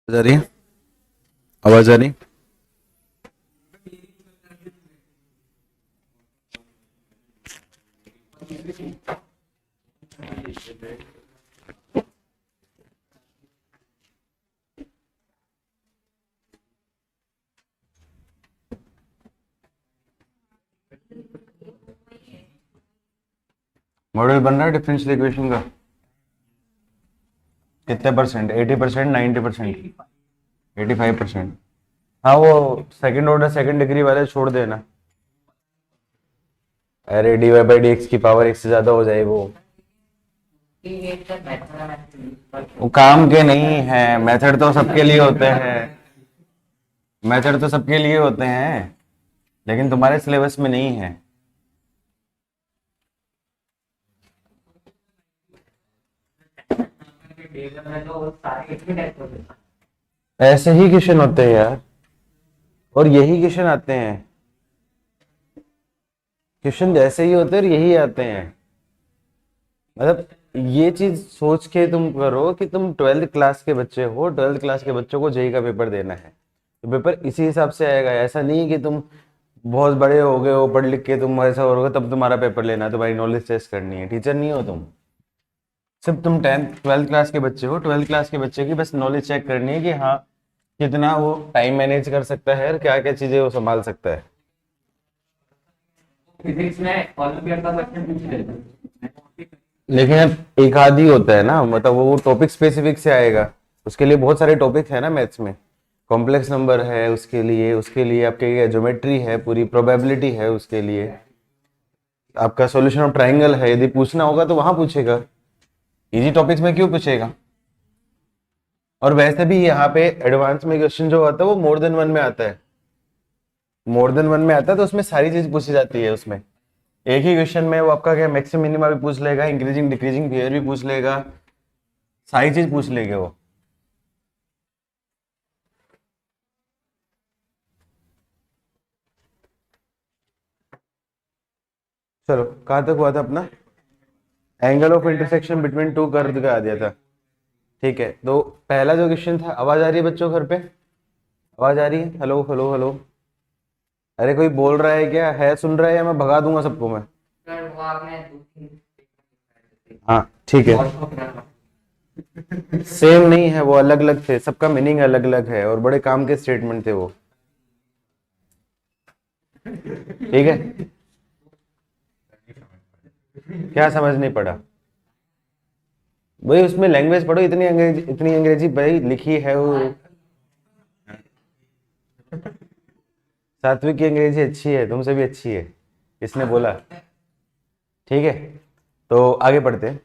आवाज आ रही है। आवाज आ रही। मॉडल बन रहा है डिफरेंशियल इक्वेशन का। कितने परसेंट? 80%, 90%, 85%। हाँ, वो सेकंड ऑर्डर सेकंड डिग्री वाले छोड़ देना। अरे d Y by D x की पावर एक से ज्यादा हो जाए वो काम के नहीं है। मेथड तो सबके लिए होते हैं। मेथड तो सबके लिए होते हैं, लेकिन तुम्हारे सिलेबस में नहीं है। ऐसे ही क्वेश्चन होते हैं यार, और यही क्वेश्चन आते हैं। क्वेश्चन जैसे ही होते हैं और यही आते हैं। मतलब ये चीज सोच के तुम करो कि तुम ट्वेल्थ क्लास के बच्चे हो, ट्वेल्थ क्लास के बच्चों को जेई का पेपर देना है, तो पेपर इसी हिसाब से आएगा। ऐसा नहीं है कि तुम बहुत बड़े हो गए हो, पढ़ लिख के तुम ऐसा हो गए तब तुम्हारा पेपर लेना है, तुम्हारी नॉलेज टेस्ट करनी है। टीचर नहीं हो तुम, सिर्फ तुम टेंथ ट्वेल्थ क्लास के बच्चे हो। ट्वेल्थ क्लास के बच्चे की बस नॉलेज चेक करनी है कि हाँ कितना वो टाइम मैनेज कर सकता है और क्या क्या चीजें वो संभाल सकता है। फिजिक्स में ओलंपियाड का क्वेश्चन पूछ लेते। लेकिन अब एक आध ही होता है ना, मतलब वो टॉपिक स्पेसिफिक से आएगा। उसके लिए बहुत सारे टॉपिक है ना मैथ्स में। कॉम्प्लेक्स नंबर है उसके लिए आपके ज्योमेट्री है, पूरी प्रोबेबिलिटी है उसके लिए। आपका सॉल्यूशन ऑफ ट्रायंगल है, यदि पूछना होगा तो वहां पूछेगा। इजी टॉपिक्स में क्यों पूछेगा? और वैसे भी यहाँ पे एडवांस में क्वेश्चन जो आता है वो मोर देन वन में आता है। मोर देन वन में आता है तो उसमें सारी चीज पूछी जाती है। उसमें एक ही क्वेश्चन में वो आपका क्या मैक्सिमम मिनिमा भी पूछ लेगा, इंक्रीजिंग डिक्रीजिंग बिहेवियर भी पूछ लेगा, सारी चीज पूछ लेंगे वो। चलो कहाँ तक हुआ था अपना? Angle of intersection between two curve का आ दिया था। ठीक है, तो पहला जो क्वेश्चन था, आवाज आ रही है बच्चों घर पे? आवाज आ रही है? Hello hello hello. अरे कोई बोल रहा है क्या? है सुन रहा है या मैं भगा दूंगा सबको मैं? हाँ ठीक है। सेम नहीं है, वो अलग अलग थे, सबका मीनिंग अलग अलग है और बड़े काम के स्टेटमेंट थे वो। ठीक है, क्या समझ नहीं पड़ा? भाई उसमें लैंग्वेज पढ़ो, इतनी अंग्रेजी भाई लिखी है वो। सात्विक की अंग्रेजी अच्छी है, तुमसे भी अच्छी है, इसने बोला। ठीक है, तो आगे बढ़ते हैं।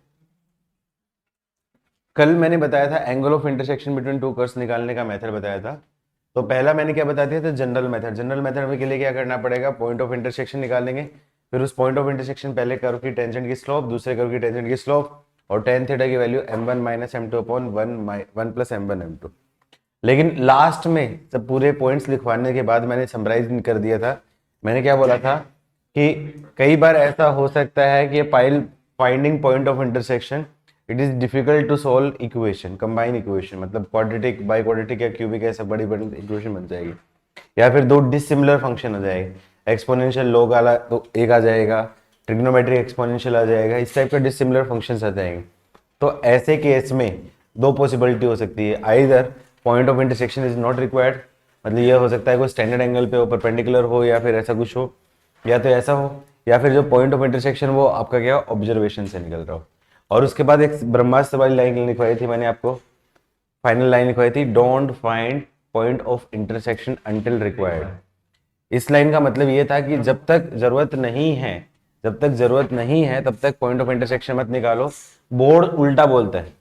कल मैंने बताया था angle of intersection between two curves निकालने का मेथड बताया था। तो पहला मैंने क्या बता दिया था? General method. जनरल मेथड में के लिए क्या करना पड़ेगा? पॉइंट ऑफ इंटरसेक्शन निकालेंगे, फिर उस पॉइंट ऑफ इंटरसेक्शन पहले कर्व की टेंजेंट की स्लोप, दूसरे कर्व की टेंजेंट की स्लोप, और टेन थीटा की value m1 minus m2 upon one plus m1 m2। लेकिन लास्ट में जब पूरे पॉइंट्स लिखवाने के बाद मैंने समराइज कर दिया था। मैंने क्या बोला था कि कई बार ऐसा हो सकता है कि पाइल finding point of intersection it is difficult to solve equation, combine equation, मतलब क्वाड्रेटिक बाई क्वाड्रेटिक या क्यूबिक ऐसा बड़ी बड़ी इक्वेशन बन जाएगी। या फिर दो डिसिमिलर फंक्शन आ जाएगा, एक्सपोनेंशियल लॉग वाला तो एक आ जाएगा, ट्रिग्नोमेट्रिक एक्सपोनेंशियल आ जाएगा, इस टाइप के डिसिमिलर फंक्शंस आ जाएंगे। तो ऐसे केस में दो पॉसिबिलिटी हो सकती है। Either point of intersection is not required, मतलब ये हो सकता है कोई स्टैंडर्ड एंगल पे हो, परपेंडिकुलर हो, या फिर ऐसा कुछ हो, या तो ऐसा हो, या फिर जो पॉइंट ऑफ इंटरसेक्शन वो आपका क्या ऑब्जर्वेशन से निकल रहा हो। और उसके बाद एक ब्रह्मास्त्र वाली लाइन लिखवाई थी मैंने आपको, फाइनल लाइन लिखवाई थी, don't find point of intersection until required. इस लाइन का मतलब ये था कि जब तक जरूरत नहीं है, जब तक जरूरत नहीं है तब तक पॉइंट ऑफ इंटरसेक्शन मत निकालो। बोर्ड उल्टा बोलता है,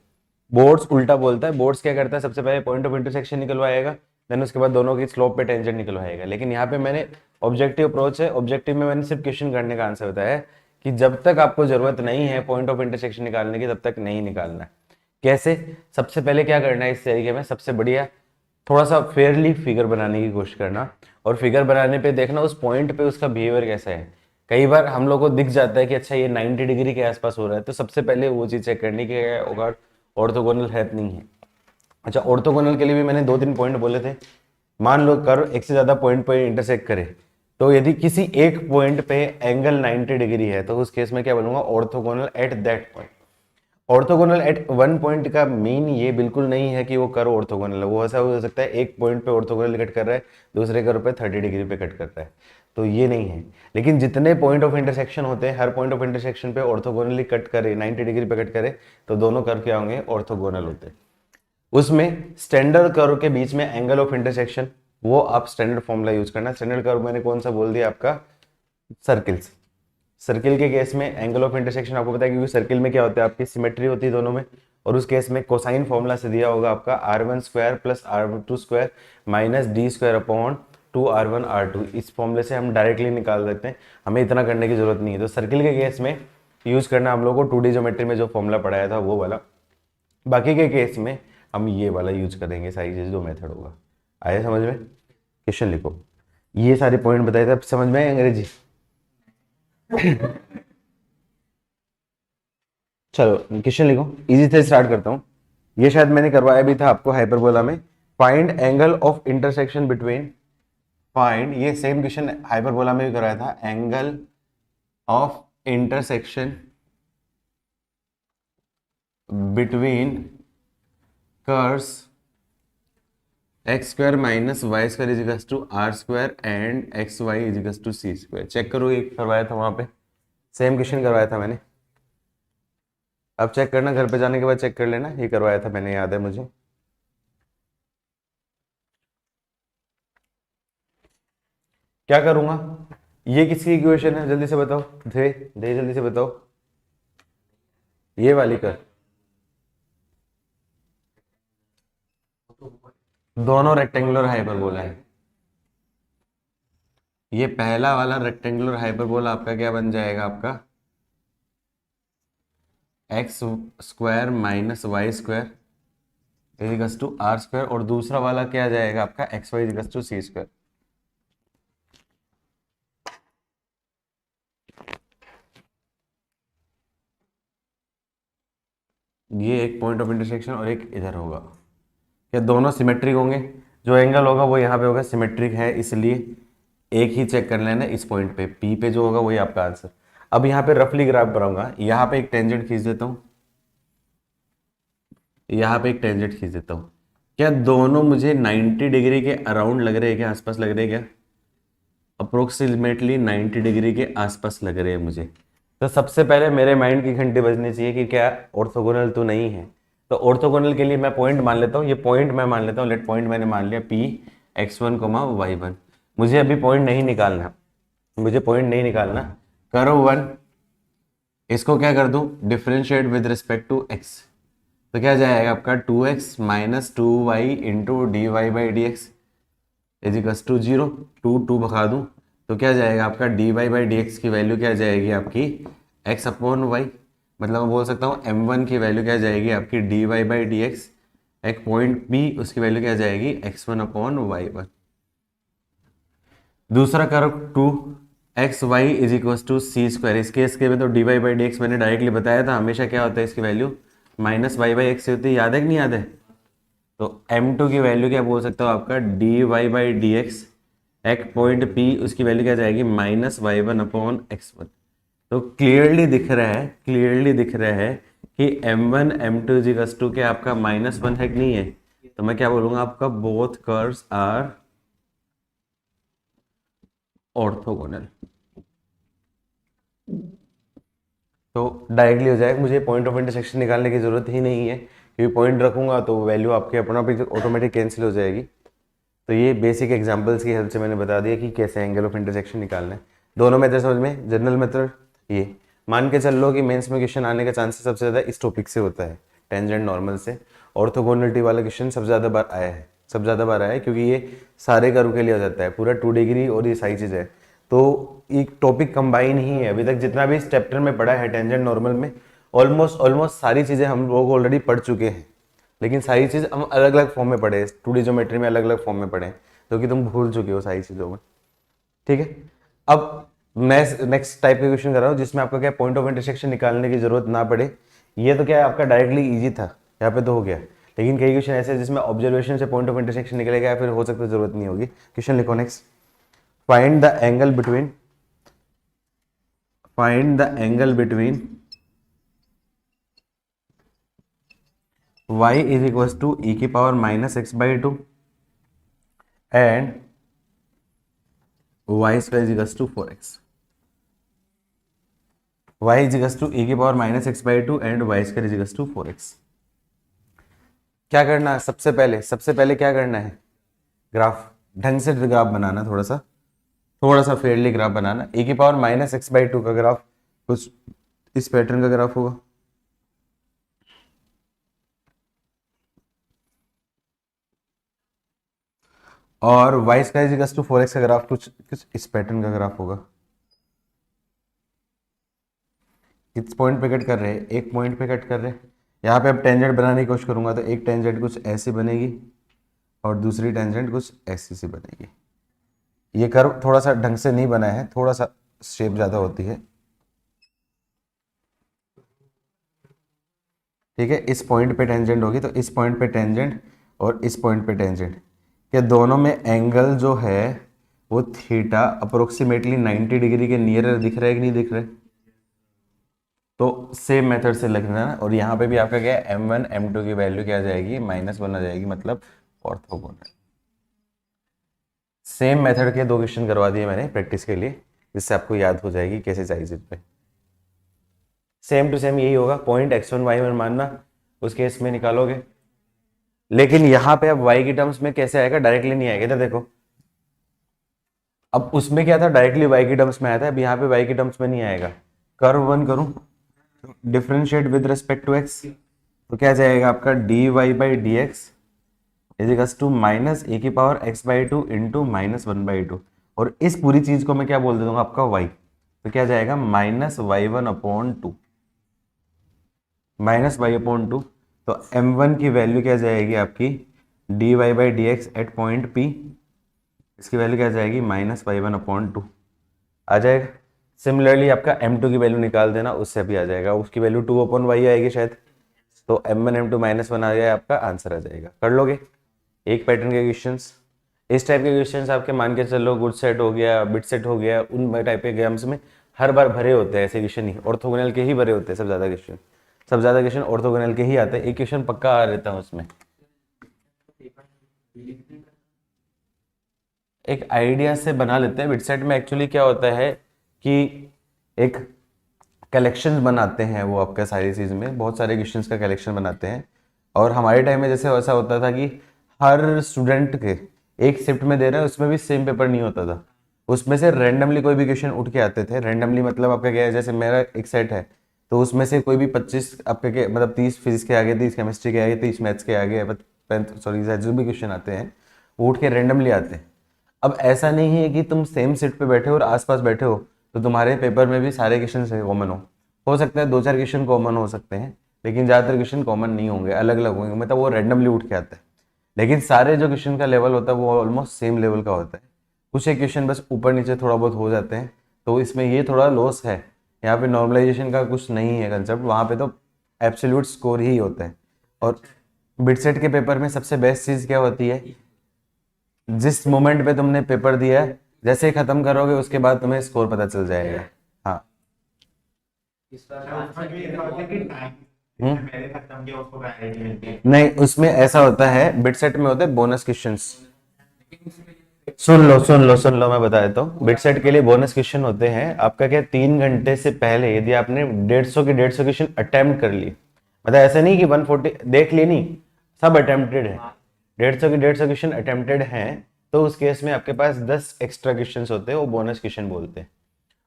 बोर्ड्स उल्टा बोलता है। बोर्ड्स क्या करता है? सबसे पहले पॉइंट ऑफ इंटरसेक्शन निकलवाएगा, देन उसके बाद दोनों की स्लोप पे टेंजेंट निकलवाएगा। लेकिन यहाँ पे मैंने ऑब्जेक्टिव अप्रोच है, ऑब्जेक्टिव में मैंने सिर्फ क्वेश्चन करने का आंसर बताया है कि जब तक आपको जरूरत नहीं है पॉइंट ऑफ इंटरसेक्शन निकालने की तब तक नहीं निकालना है। कैसे? सबसे पहले क्या करना है इस तरीके में, सबसे बढ़िया थोड़ा सा फेयरली फिगर बनाने की कोशिश करना, और फिगर बनाने पे देखना उस पॉइंट पे उसका बिहेवियर कैसा है। कई बार हम लोग को दिख जाता है कि अच्छा ये 90 डिग्री के आसपास हो रहा है, तो सबसे पहले वो चीज़ चेक करनी कि होगा ऑर्थोगोनल है नहीं है। अच्छा, ऑर्थोगोनल के लिए भी मैंने 2-3 पॉइंट बोले थे। मान लो कर्व एक से ज्यादा पॉइंट पे इंटरसेक्ट करे, तो यदि किसी एक पॉइंट पे एंगल 90 डिग्री है तो उस केस में क्या बोलूंगा, orthogonal at that point. Orthogonal at one point का मीन ये बिल्कुल नहीं है कि वो कर्व ऑर्थोगोनल है। वो ऐसा हो सकता है एक पॉइंट पे ऑर्थोगोनल कट कर रहा है, दूसरे कर्व पे 30 डिग्री पे कट कर रहा है, तो ये नहीं है। लेकिन जितने पॉइंट ऑफ इंटरसेक्शन होते हैं, हर पॉइंट ऑफ इंटरसेक्शन पे ऑर्थोगोनली कट करे, 90 डिग्री पे कट करे, तो दोनों कर्व क्या होंगे, ऑर्थोगोनल होते हैं। उसमें स्टैंडर्ड कर्व के बीच में एंगल ऑफ इंटरसेक्शन, वो आप स्टैंडर्ड फॉर्मूला यूज करना। स्टैंडर्ड कर्व मैंने कौन सा बोल दिया आपका, सर्किल्स। सर्किल के केस में एंगल ऑफ इंटरसेक्शन आपको पता है, क्योंकि सर्किल में क्या होता है, आपकी सिमेट्री होती है दोनों में, और उस केस में कोसाइन फॉर्मूला से दिया होगा आपका r1 square plus r2 square minus D square upon 2r1 r2। इस फॉर्मूले से हम डायरेक्टली निकाल देते हैं, हमें इतना करने की जरूरत नहीं है। तो सर्किल के केस में यूज करना हम लोग को 2D ज्योमेट्री में जो फॉर्मूला पढ़ाया था वो वाला। बाकी के केस में हम ये वाला यूज करेंगे, सारी चीज जो मेथड होगा। आया समझ में? क्वेश्चन लिखो। ये सारे पॉइंट बताए थे, अब समझ में आए अंग्रेजी? चलो क्वेश्चन लिखो, इजी से स्टार्ट करता हूँ। ये शायद मैंने करवाया भी था आपको हाइपरबोला में। Find angle of intersection between, find, ये सेम क्वेश्चन हाइपरबोला में भी कराया था, angle of intersection between curves x square minus y square equals to r square and x y equals to c square. Check करो, ये करवाया था वहां पे, सेम क्वेश्चन करवाया था मैंने। अब चेक करना, घर पे जाने के बाद चेक कर लेना, ये करवाया था मैंने, याद है मुझे। क्या करूंगा, ये किसकी इक्वेशन है जल्दी से बताओ, दे दे जल्दी से बताओ। ये वाली कर, दोनों रेक्टेंगुलर हाइपरबोला है। ये पहला वाला रेक्टेंगुलर हाइपरबोला आपका क्या बन जाएगा, आपका x square minus y square equals to r square, और दूसरा वाला क्या जाएगा आपका x y equals to c square. ये एक पॉइंट ऑफ इंटरसेक्शन और एक इधर होगा, क्या दोनों सिमेट्रिक होंगे? जो एंगल होगा वो यहाँ पे होगा, सिमेट्रिक है इसलिए एक ही चेक कर लेना इस पॉइंट पे, पी पे जो होगा वही आपका आंसर। अब यहाँ पे रफली ग्राफ बनाऊंगा, यहाँ पे एक टेंजेंट खींच देता हूँ, यहाँ पे एक टेंजेंट खींच देता हूँ। क्या दोनों मुझे 90 डिग्री के अराउंड लग रहे हैं क्या, आसपास लग रहे हैं क्या? अप्रोक्सीमेटली 90 डिग्री के आसपास लग रहे हैं मुझे। तो सबसे पहले मेरे माइंड की घंटी बजनी चाहिए कि क्या ऑर्थोगोनल तो नहीं है। तो ऑर्थोगोनल के लिए मैं पॉइंट मान लेता हूँ, ये पॉइंट मैं मान लेता हूँ, लेट पॉइंट मैंने मान लिया P x1, y1। मुझे अभी पॉइंट नहीं निकालना, मुझे पॉइंट नहीं निकालना। करो वन, इसको क्या कर दूं, differentiate with respect to x। तो क्या जाएगा आपका 2x minus 2y into d Y by D x equals to 0। 2 भगा दूं तो क्या जाएगा आपका dy बाई डी एक्स की वैल्यू क्या जाएगी आपकी x अपॉन वाई। मतलब मैं बोल सकता हूँ m1 की वैल्यू क्या जाएगी आपकी dy बाई डी एक्स, एक पॉइंट p उसकी वैल्यू क्या जाएगी x1 अपॉन y1। दूसरा curve 2xy is equals to c square. इस केस के में तो dy बाई डी एक्स मैंने डायरेक्टली बताया था, हमेशा क्या होता है इसकी value minus y by x होती है, याद है कि नहीं याद है? तो m2 की वैल्यू क्या बोल सकता हूँ आपका dy बाई डी एक्स, एक पॉइंट p उसकी वैल्यू क्या जाएगी minus Y one upon x1। तो क्लियरली दिख रहा है, क्लियरली दिख रहा है कि m1 m2 इजिकल्स टू क्या आपका -1 है कि नहीं है? तो मैं क्या बोलूंगा आपका बोथ कर्व्स आर ऑर्थोगोनल। तो डायरेक्टली हो जाएगा, मुझे पॉइंट ऑफ इंटरसेक्शन निकालने की जरूरत ही नहीं है, क्योंकि पॉइंट रखूंगा तो वैल्यू आपके अपना ऑटोमेटिक कैंसिल हो जाएगी। तो ये बेसिक एग्जांपल्स की हेल्प से मैंने बता दिया कि कैसे एंगल ऑफ इंटरसेक्शन निकालना है। दोनों मेथड समझ में, जनरल मेथड ये मान के चल लो कि मेंस में क्वेश्चन आने का चांसेस सबसे ज़्यादा इस टॉपिक से होता है, टेंजेंट नॉर्मल से। ऑर्थोगोनलिटी वाला क्वेश्चन सबसे ज़्यादा बार आया है, सबसे ज़्यादा बार आया है, क्योंकि ये सारे कर्व के लिए हो जाता है, पूरा 2 डिग्री और ये सारी चीज़ है। तो एक टॉपिक कंबाइन ही है, अभी तक जितना भी चैप्टर में पढ़ा है टेंजेंट नॉर्मल में, ऑलमोस्ट सारी चीज़ें हम लोग ऑलरेडी पढ़ चुके हैं, लेकिन सारी चीज़ हम अलग अलग फॉर्म में पढ़े, 2D ज्योमेट्री में अलग अलग फॉर्म में पढ़े, जो कि तुम भूल चुके हो सारी चीज़ों में। ठीक है, अब नेक्स्ट टाइप का क्वेश्चन कर रहा हूँ जिसमें आपका क्या पॉइंट ऑफ इंटरसेक्शन निकालने की जरूरत ना पड़े। ये तो क्या है आपका डायरेक्टली इजी था, यहाँ पे तो हो गया। लेकिन कई क्वेश्चन ऐसे हैं जिसमें ऑब्जर्वेशन से पॉइंट ऑफ इंटरसेक्शन निकलेगा या फिर हो सकता है जरूरत नहीं होगी। क्वेश्चन लिखो next, find the angle between y is equals to e की power minus x by two and y square is equals to 4x। y is equals to e की power minus x by two and y square is equals to 4x। क्या करना है सबसे पहले क्या करना है, ग्राफ ढंग से ग्राफ बनाना, थोड़ा सा फेयरली ग्राफ बनाना। e की power minus x by two का ग्राफ कुछ इस पैटर्न का ग्राफ होगा, और y square is equals to 4x का ग्राफ कुछ इस पैटर्न का ग्राफ होगा। किस पॉइंट पे कट कर रहे हैं, एक पॉइंट पे कट कर रहे हैं। यहाँ पे अब टेंजेंट बनाने की कोशिश करूंगा तो एक टेंजेंट कुछ ऐसी बनेगी और दूसरी टेंजेंट कुछ ऐसी सी बनेगी। ये कर्व थोड़ा सा ढंग से नहीं बना है, थोड़ा सा शेप ज़्यादा होती है, ठीक है। इस पॉइंट पे टेंजेंट होगी तो इस पॉइंट पे टेंजेंट और इस पॉइंट पे टेंजेंट के दोनों में एंगल जो है वो थीटा अप्रोक्सीमेटली 90 डिग्री के नियर दिख रहा है कि नहीं दिख रहा है। तो सेम मेथड से लिखना है। और यहाँ पे भी आपका क्या है, m1 m2 की वैल्यू क्या आ जाएगी, -1 आ जाएगी, मतलब ऑर्थोगोनल। सेम मेथड के 2 क्वेश्चन करवा दिए मैंने प्रैक्टिस के लिए, जिससे आपको याद हो जाएगी कैसे चाहिए पे। सेम टू सेम यही होगा, पॉइंट x1 y1 मानना, उस केस में निकालोगे। लेकिन यहाँ पे अब y की टर्म्स में कैसे आएगा, डायरेक्टली नहीं आएगा। इधर देखो, अब उसमें क्या था, डायरेक्टली y की टर्म्स में आया था, अब यहाँ पे y की टर्म्स में नहीं आएगा। कर्व 1 करूं, differentiate with respect to x, तो क्या जाएगा आपका dy by D X is equals to minus A की power x by two into -1/2। और इस पूरी चीज को मैं क्या बोल दूंगा आपका y, तो क्या जाएगा -y1/2, -y/2। तो m1 की वैल्यू क्या जाएगी आपकी, dy by D x at point p, इसकी वैल्यू क्या जाएगी -y1/2 आ जाएगा। सिमिलरली आपका m2 की वैल्यू निकाल देना, उससे भी आ जाएगा, उसकी वैल्यू 2/y आएगी शायद। तो m1 m2 -1 आ जाए, आपका आंसर आ जाएगा। कर लोगे एक पैटर्न के क्वेश्चंस, इस टाइप के क्वेश्चंस आपके मान के चलो गुड सेट हो गया, बिट सेट हो गया, उन टाइप के एग्जाम्स में हर बार भरे होते हैं ऐसे क्वेश्चन ही, ऑर्थोगोनल के ही भरे होते हैं सब ज़्यादा क्वेश्चन ऑर्थोगोनल के ही आते हैं। एक क्वेश्चन पक्का आ रहता है उसमें। एक आइडिया से बना लेते हैं। बिटसेट में एक्चुअली क्या होता है कि एक कलेक्शन बनाते हैं वो, आपका सारी चीज़ में बहुत सारे क्वेश्चंस का कलेक्शन बनाते हैं। और हमारे टाइम में जैसे ऐसा होता था कि हर स्टूडेंट के एक शिफ्ट में दे रहे हैं, उसमें भी सेम पेपर नहीं होता था, उसमें से रैंडमली कोई भी क्वेश्चन उठ के आते थे। रैंडमली मतलब आपका क्या है, जैसे मेरा एक सेट है तो उसमें से कोई भी 25 आपके के मतलब 30 फिजिक्स के आगे, 30 केमिस्ट्री के आगे, 30 मैथ्स के आगे, सॉरी जो भी क्वेश्चन आते हैं वो उठ के रैंडमली आते हैं। अब ऐसा नहीं है कि तुम सेम सीट पे बैठे हो और आसपास बैठे हो तो तुम्हारे पेपर में भी सारे क्वेश्चन कॉमन हो सकता है 2-4 क्वेश्चन कॉमन हो सकते हैं, लेकिन ज़्यादातर क्वेश्चन कॉमन नहीं होंगे, अलग अलग होंगे, मतलब वो रैंडमली उठ के आता है। लेकिन सारे जो क्वेश्चन का लेवल होता है वो ऑलमोस्ट सेम लेवल का होता है। कुछ एक क्वेश्चन बस ऊपर नीचे थोड़ा बहुत हो जाते हैं, तो इसमें ये थोड़ा लॉस है। यहाँ पे नॉर्मलाइजेशन का कुछ नहीं है कंसेप्ट, वहाँ पे तो एब्सोल्यूट स्कोर ही होता है। और बिटसेट के पेपर में सबसे बेस्ट चीज़ क्या होती है, जिस मोमेंट पे तुमने पेपर दिया है जैसे ही खत्म करोगे उसके बाद तुम्हें स्कोर पता चल जाएगा। हाँ नहीं, उसमें ऐसा होता है, बिटसेट में होते हैं बोनस क्वेश्चंस। सुन लो मैं बता देता हूँ। बिटसेट के लिए बोनस क्वेश्चन होते हैं आपका क्या, 3 घंटे से पहले यदि आपने 150 क्वेश्चन अटेम्प्ट कर लिए, मतलब ऐसे नहीं कि 140 देख लिए, नहीं, सब अटेम्प्टेड है, 150 क्वेश्चन अटेम्प्टेड हैं, तो उस केस में आपके पास 10 एक्स्ट्रा क्वेश्चन होते हैं, वो बोनस क्वेश्चन बोलते हैं।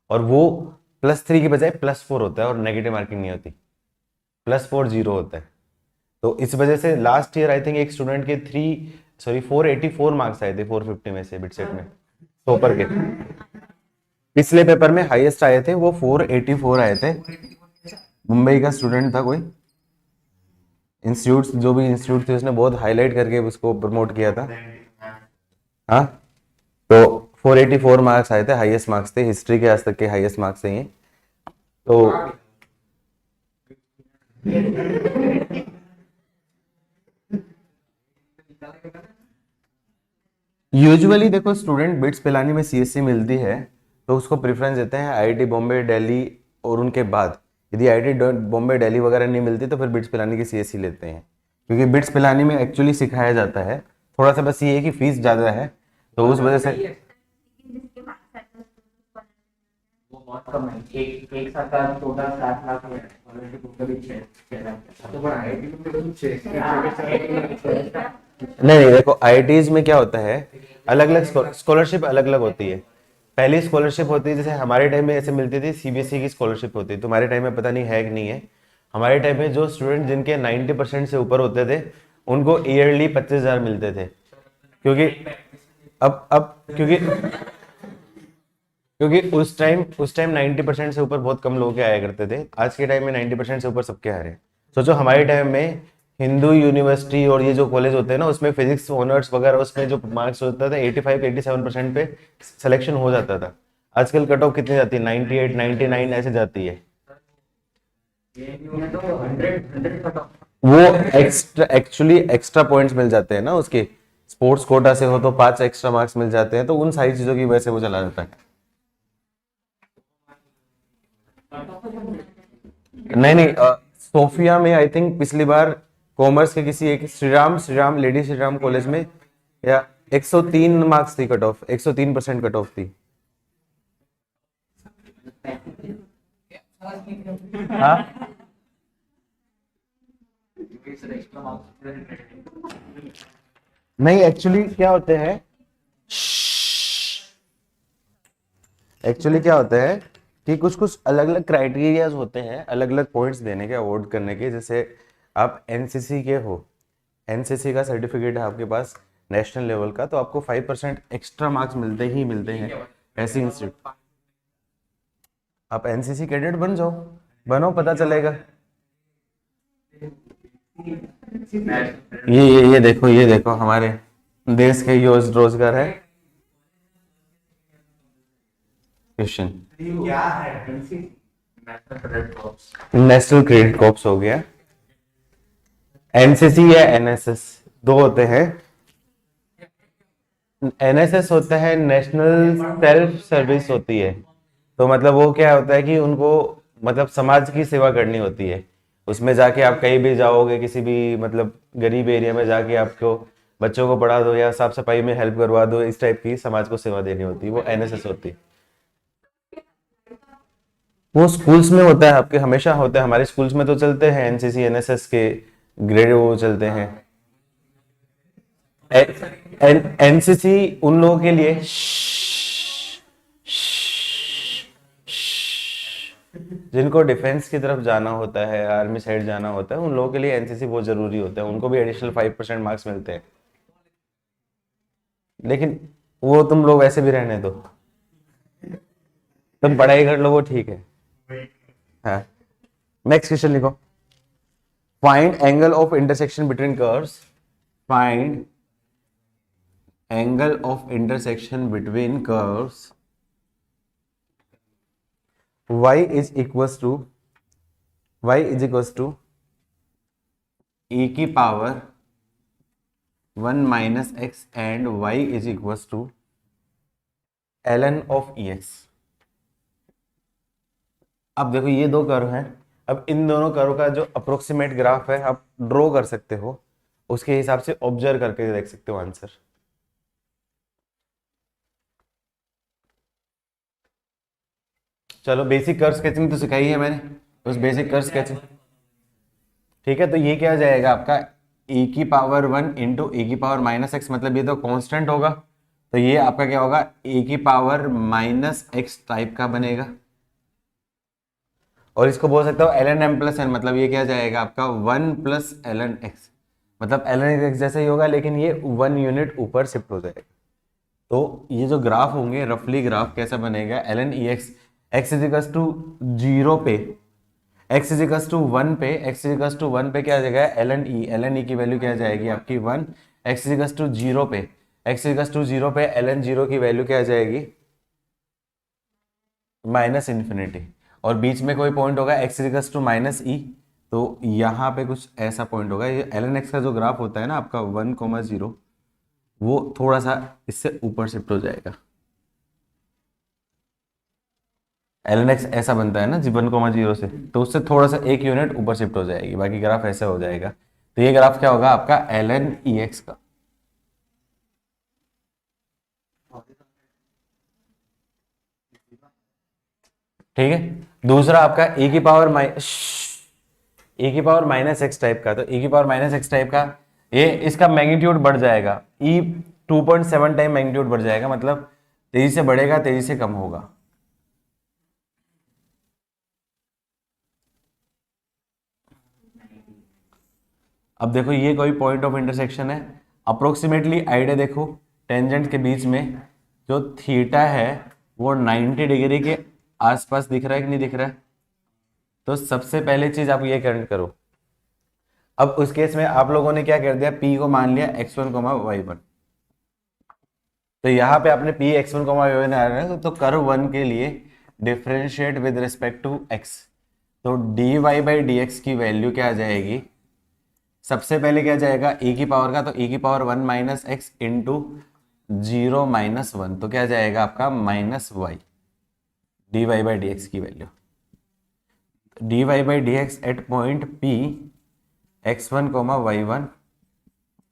और वो +3 की बजाय +4 होता है और नेगेटिव मार्किंग नहीं होती, +4 0 होता है। तो इस वजह से लास्ट ईयर आई थिंक एक स्टूडेंट के 484 मार्क्स आए थे 450 में से बिटसेट में, टॉपर के। पिछले पेपर में हाईएस्ट आए थे वो 484 आए थे। मुंबई का स्टूडेंट था कोई, इंस्टीट्यूट जो भी इंस्टीट्यूट थे उसने बहुत हाईलाइट करके उसको प्रमोट किया था। हाँ, तो 484 मार्क्स आए थे, हाईएस्ट मार्क्स थे हिस्ट्री के, आज तक के हाईएस्ट मार्क्स थे ये। तो यूजुअली देखो स्टूडेंट बिट्स पिलानी में सीएससी मिलती है तो उसको प्रेफरेंस देते हैं आईआईटी बॉम्बे, दिल्ली, और उनके बाद यदि आईआईटी बॉम्बे, दिल्ली वगैरह नहीं मिलती तो फिर बिट्स पिलानी की सीएससी लेते हैं, क्योंकि बिट्स पिलानी में एक्चुअली सिखाया जाता है। थोड़ा सा बस ये है कि फीस ज़्यादा है तो उस वजह से वो बहुत कम है। एक साल का टोटल 7 लाख है, ऑलरेडी टोटल ही 6 लाख। तो बड़ा आईआईटी में तो कुछ 6 नहीं, देखो आईआईटीज में क्या होता है, अलग अलग स्कॉलरशिप अलग अलग होती है। पहली स्कॉलरशिप होती है जैसे हमारे टाइम में ऐसे मिलती थी, सीबीएसई की स्कॉलरशिप होती है, तुम्हारे टाइम में पता नहीं है कि नहीं है। हमारे टाइम में जो स्टूडेंट जिनके 90% से ऊपर होते थे उनको ईयरली 25,000 मिलते थे, क्योंकि अब क्योंकि उस टाइम 90% से ऊपर बहुत कम लोग के आया करते थे। आज के टाइम में 90% से ऊपर सबके आ रहे हैं। सोचो हमारे टाइम में हिंदू यूनिवर्सिटी और ये जो कॉलेज होते हैं ना, उसमें फिजिक्स ऑनर्स वगैरह उसमें जो मार्क्स होता था 85-87% पे सिलेक्शन हो जाता था। आजकल कट ऑफ कितनी जाती है, 98, 99 ऐसे जाती है। एएनयू में तो 100 कट ऑफ। वो एक्चुअली एक्स्ट्रा पॉइंट्स मिल जाते हैं ना, उसके स्पोर्ट्स कोटा से हो तो 5 एक्स्ट्रा मार्क्स मिल जाते हैं, तो उन सारी चीजों की वजह से वो चला जाता है। नहीं, सोफिया में आई थिंक पिछली बार कॉमर्स के किसी एक श्रीराम लेडी श्रीराम कॉलेज में या 103 मार्क्स थी कट ऑफ, 103% कट ऑफ थी। हाँ, एक्स्ट्रा मार्क्स। नहीं एक्चुअली क्या होते हैं, कि कुछ कुछ अलग अलग क्राइटेरियाज होते हैं, अलग अलग पॉइंट्स देने के, अवार्ड करने के। जैसे आप एनसीसी के हो, एनसीसी का सर्टिफिकेट है आपके पास नेशनल लेवल का, तो आपको 5% एक्स्ट्रा मार्क्स मिलते हैं ऐसे इंस्टीट्यूट। आप एनसीसी कैडेट बनो, पता चलेगा। ये देखो हमारे देश के रोजगार है क्वेश्चन। क्या है नेशनल क्रेडिट कॉर्प्स हो गया, एनसीसी या एनएसएस, दो होते हैं। एनएसएस होता है नेशनल सेल्फ सर्विस होती है, तो मतलब वो क्या होता है कि उनको मतलब समाज की सेवा करनी होती है। उसमें जाके आप कहीं भी जाओगे, किसी भी मतलब गरीब एरिया में जाके आपको बच्चों को पढ़ा दो या साफ सफाई में हेल्प करवा दो, इस टाइप की समाज को सेवा देनी होती है, वो एनएसएस होती है। वो स्कूल्स में होता है आपके, हमेशा होता है, हमारे स्कूल्स में तो चलते हैं एनसीसी एनएसएस के ग्रेड वो चलते हैं। एनसीसी उन लोगों के लिए जिनको डिफेंस की तरफ जाना होता है, आर्मी साइड जाना होता है, उन लोगों के लिए एनसीसी बहुत जरूरी होता है, उनको भी एडिशनल 5% मार्क्स मिलते हैं। लेकिन वो तुम लोग वैसे भी रहने दो, तुम पढ़ाई कर लो, वो ठीक है। हाँ, नेक्स्ट क्वेश्चन लिखो। Find angle of intersection between curves. Find angle of intersection between curves y is equals to e की power 1 minus x and y is equals to ln of ex। अब देखो ये दो कर्व हैं, अब इन दोनों curve का जो अप्रोक्सीमेट ग्राफ है आप ड्रॉ कर सकते हो, उसके हिसाब से ऑब्जर्व करके देख सकते हो आंसर। चलो बेसिक कर्व स्केचिंग तो सिखाई है मैंने, उस बेसिक कर्व स्केचिंग ठीक है। तो ये क्या जाएगा आपका e की पावर 1 इंटू e की पावर माइनस एक्स, मतलब ये तो कांस्टेंट होगा, तो ये आपका क्या होगा e की पावर माइनस एक्स टाइप का बनेगा। और इसको बोल सकते हो ln m प्लस n, मतलब ये क्या जाएगा आपका 1 प्लस ln x, मतलब ln x जैसा ही होगा लेकिन ये 1 यूनिट ऊपर शिफ्ट हो जाएगा। तो ये जो ग्राफ होंगे, रफली ग्राफ कैसा बनेगा, ln ex x equals to 0 पे, x इजिकल्स टू 1 पे, x इजिकल्स टू 1 पे क्या जाएगा ln e की वैल्यू क्या जाएगी आपकी 1, x इजिकल्स टू 0 पे, x इजिकल्स टू 0 पे ln 0 की वैल्यू क्या जाएगी माइनस इन्फिनिटी, और बीच में कोई पॉइंट होगा x इजिकल्स टू माइनस ई, तो यहाँ पे कुछ ऐसा पॉइंट होगा। ये ln x का जो ग्राफ होता है ना आपका 1, 0, वो थोड़ा सा इससे ऊपर शिफ्ट हो जाएगा। ln x ऐसा बनता है ना जी 1,0 से, तो उससे थोड़ा सा एक यूनिट ऊपर शिफ्ट हो जाएगी, बाकी ग्राफ ऐसे हो जाएगा। तो ये ग्राफ क्या होगा आपका ln ex का। ठीक है। दूसरा आपका e की पावर माइनस एक्स टाइप का, तो e की पावर माइनस एक्स टाइप का ये इसका मैग्नीट्यूड बढ़ जाएगा, e 2.7 टाइम मैग्नीट्यूड बढ़ जाएगा, मतलब तेजी से बढ़ेगा तेजी से कम होगा। अब देखो ये कोई पॉइंट ऑफ इंटरसेक्शन है, अप्रोक्सीमेटली आइडिया देखो, टेंजेंट के बीच में जो थीटा है वो 90 डिग्री के आसपास दिख रहा है कि नहीं दिख रहा है। तो सबसे पहले चीज आप ये करंट करो। अब उस केस में आप लोगों ने क्या कर दिया, P को मान लिया x1 y1, तो यहाँ पे आपने P x1 y1 आ रहा है, तो कर्व वन के लिए differentiate with respect to x, तो dy बाई डी एक्स की वैल्यू क्या आ जाएगी, सबसे पहले क्या जाएगा e की पावर का, तो e की पावर 1 माइनस एक्स इंटू 0 - 1, तो क्या जाएगा आपका minus Y, dy by D x की value, dy by D x at point P x1 y1,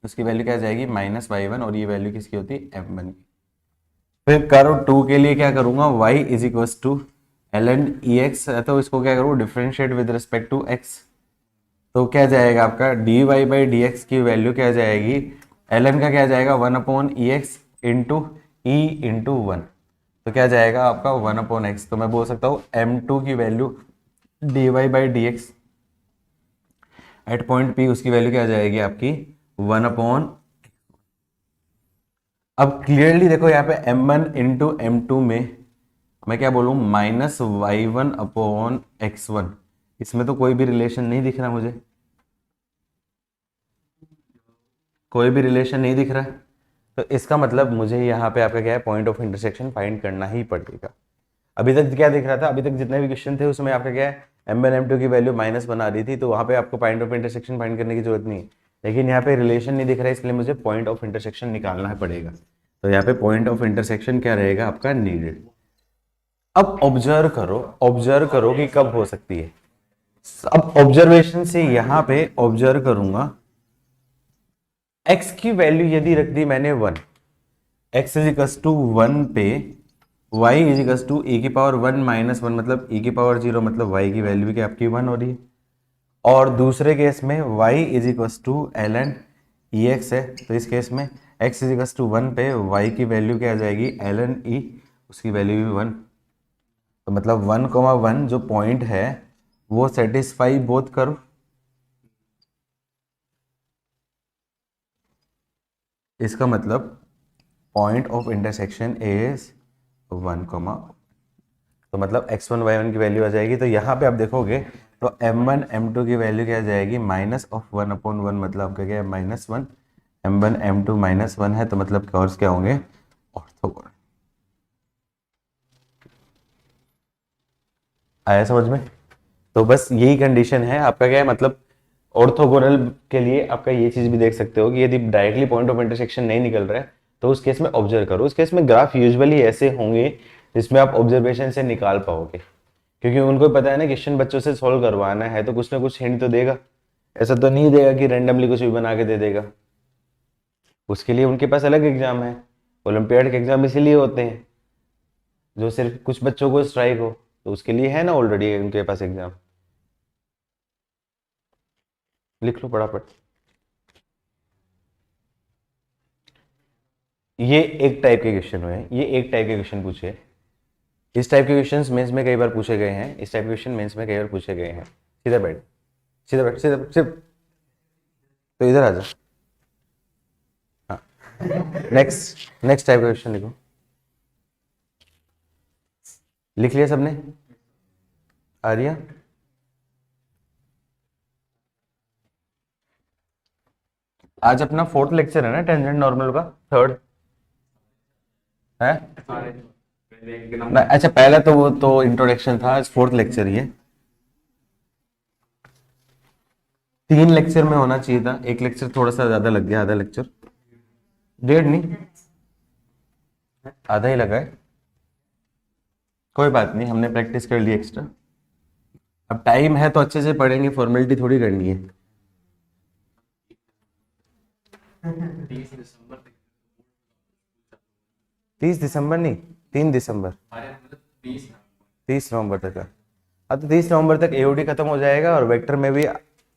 उसकी वैल्यू क्या जाएगी -y1, और ये वैल्यू किसकी होती है m1 की। फिर कर्व 2 के लिए क्या करूंगा, y is equal to ln ex, तो इसको क्या करूँ differentiate with respect to x, तो क्या जाएगा आपका dy बाई डी एक्स की वैल्यू क्या जाएगी, ln का क्या जाएगा 1/ex इंटू ई इंटू 1, तो क्या जाएगा आपका 1/x, तो मैं बोल सकता हूँ m2 की value dy by D x at point P, उसकी वैल्यू क्या जाएगी आपकी 1/। अब क्लियरली देखो यहाँ पे m1 इंटू m2 में मैं क्या बोलूँ -y1/x1, इसमें तो कोई भी रिलेशन नहीं दिख रहा मुझे, कोई भी रिलेशन नहीं दिख रहा है, तो इसका मतलब मुझे यहाँ पे आपका क्या है पॉइंट ऑफ इंटरसेक्शन फाइंड करना ही पड़ेगा। अभी तक क्या दिख रहा था, अभी तक जितने भी क्वेश्चन थे उसमें आपका क्या है m1 m2 की वैल्यू माइनस बना रही थी, तो वहाँ पे आपको पॉइंट ऑफ इंटरसेक्शन फाइंड करने की जरूरत नहीं है, लेकिन यहाँ पे रिलेशन नहीं दिख रहा है, इसलिए मुझे पॉइंट ऑफ इंटरसेक्शन निकालना पड़ेगा। तो यहाँ पे पॉइंट ऑफ इंटरसेक्शन क्या रहेगा आपका नीडेड। अब ऑब्जर्व करो कि कब हो सकती है। अब ऑब्जर्वेशन से यहाँ पे ऑब्जर्व करूंगा, x की वैल्यू यदि रख दी मैंने 1, x इज इक्वल टू 1 पे y is equal to e की पावर 1 माइनस 1, मतलब e की पावर 0, मतलब y की वैल्यू भी क्या आपकी 1 हो रही है, और दूसरे केस में y is equal to ln ex है, तो इस केस में x इज इक्वल टू 1 पे y की वैल्यू क्या आ जाएगी ln e, उसकी वैल्यू भी 1, तो मतलब 1,1 जो पॉइंट है वो सेटिस्फाई बोथ कर्व। इसका मतलब पॉइंट ऑफ इंटरसेक्शन इज 1, तो मतलब x1 y1 की वैल्यू आ जाएगी, तो यहाँ पे आप देखोगे तो m1 m2 की वैल्यू क्या आ जाएगी -1/1, मतलब आपका क्या है -1, m1 m2 -1 है, तो मतलब कर्व्स क्या होंगे ऑर्थोगोनल। आया समझ में। तो बस यही कंडीशन है आपका क्या है, मतलब ऑर्थोगोनल के लिए आपका ये चीज भी देख सकते हो कि यदि डायरेक्टली पॉइंट ऑफ इंटरसेक्शन नहीं निकल रहा है तो उस केस में ऑब्जर्व करो। उस केस में ग्राफ यूजुअली ऐसे होंगे जिसमें आप ऑब्जर्वेशन से निकाल पाओगे, क्योंकि उनको पता है ना क्वेश्चन बच्चों से सॉल्व करवाना है, तो कुछ ना कुछ हिंट तो देगा, ऐसा तो नहीं देगा कि रैंडमली कुछ भी बना के दे देगा। उसके लिए उनके पास अलग एग्जाम है, ओलंपियाड के एग्जाम इसीलिए होते हैं जो सिर्फ कुछ बच्चों को स्ट्राइक हो, तो उसके लिए है ना ऑलरेडी उनके पास एग्जाम। लिख लो फटाफट। ये एक टाइप के क्वेश्चन हुए, ये एक टाइप के क्वेश्चन पूछे, इस टाइप के क्वेश्चंस मेंस में कई बार पूछे गए हैं, इस टाइप के क्वेश्चन मेंस में कई बार पूछे गए हैं। सीधा बैठ, सीधा बैठ, सीधा बैठ, सिर्फ तो इधर आ जा। हाँ, नेक्स्ट नेक्स्ट टाइप का क्वेश्चन लिखो। लिख लिया सबने, आर्या? आज अपना 4th लेक्चर है ना टेंजेंट नॉर्मल का, 3rd है ना? अच्छा पहला तो वो तो इंट्रोडक्शन था, आज 4th लेक्चर ही है। 3 लेक्चर में होना चाहिए था, एक लेक्चर थोड़ा सा ज्यादा लग गया, आधा लेक्चर। 1.5 नहीं, आधा ही लगा है। कोई बात नहीं, हमने प्रैक्टिस कर ली एक्स्ट्रा। अब टाइम है तो अच्छे से पढ़ेंगे, फॉर्मेलिटी थोड़ी करनी है। 30 दिसंबर नहीं, 3 दिसंबर, 30 नवंबर तक है। अब तो 30 नवंबर तक एओडी खत्म हो जाएगा और वेक्टर में भी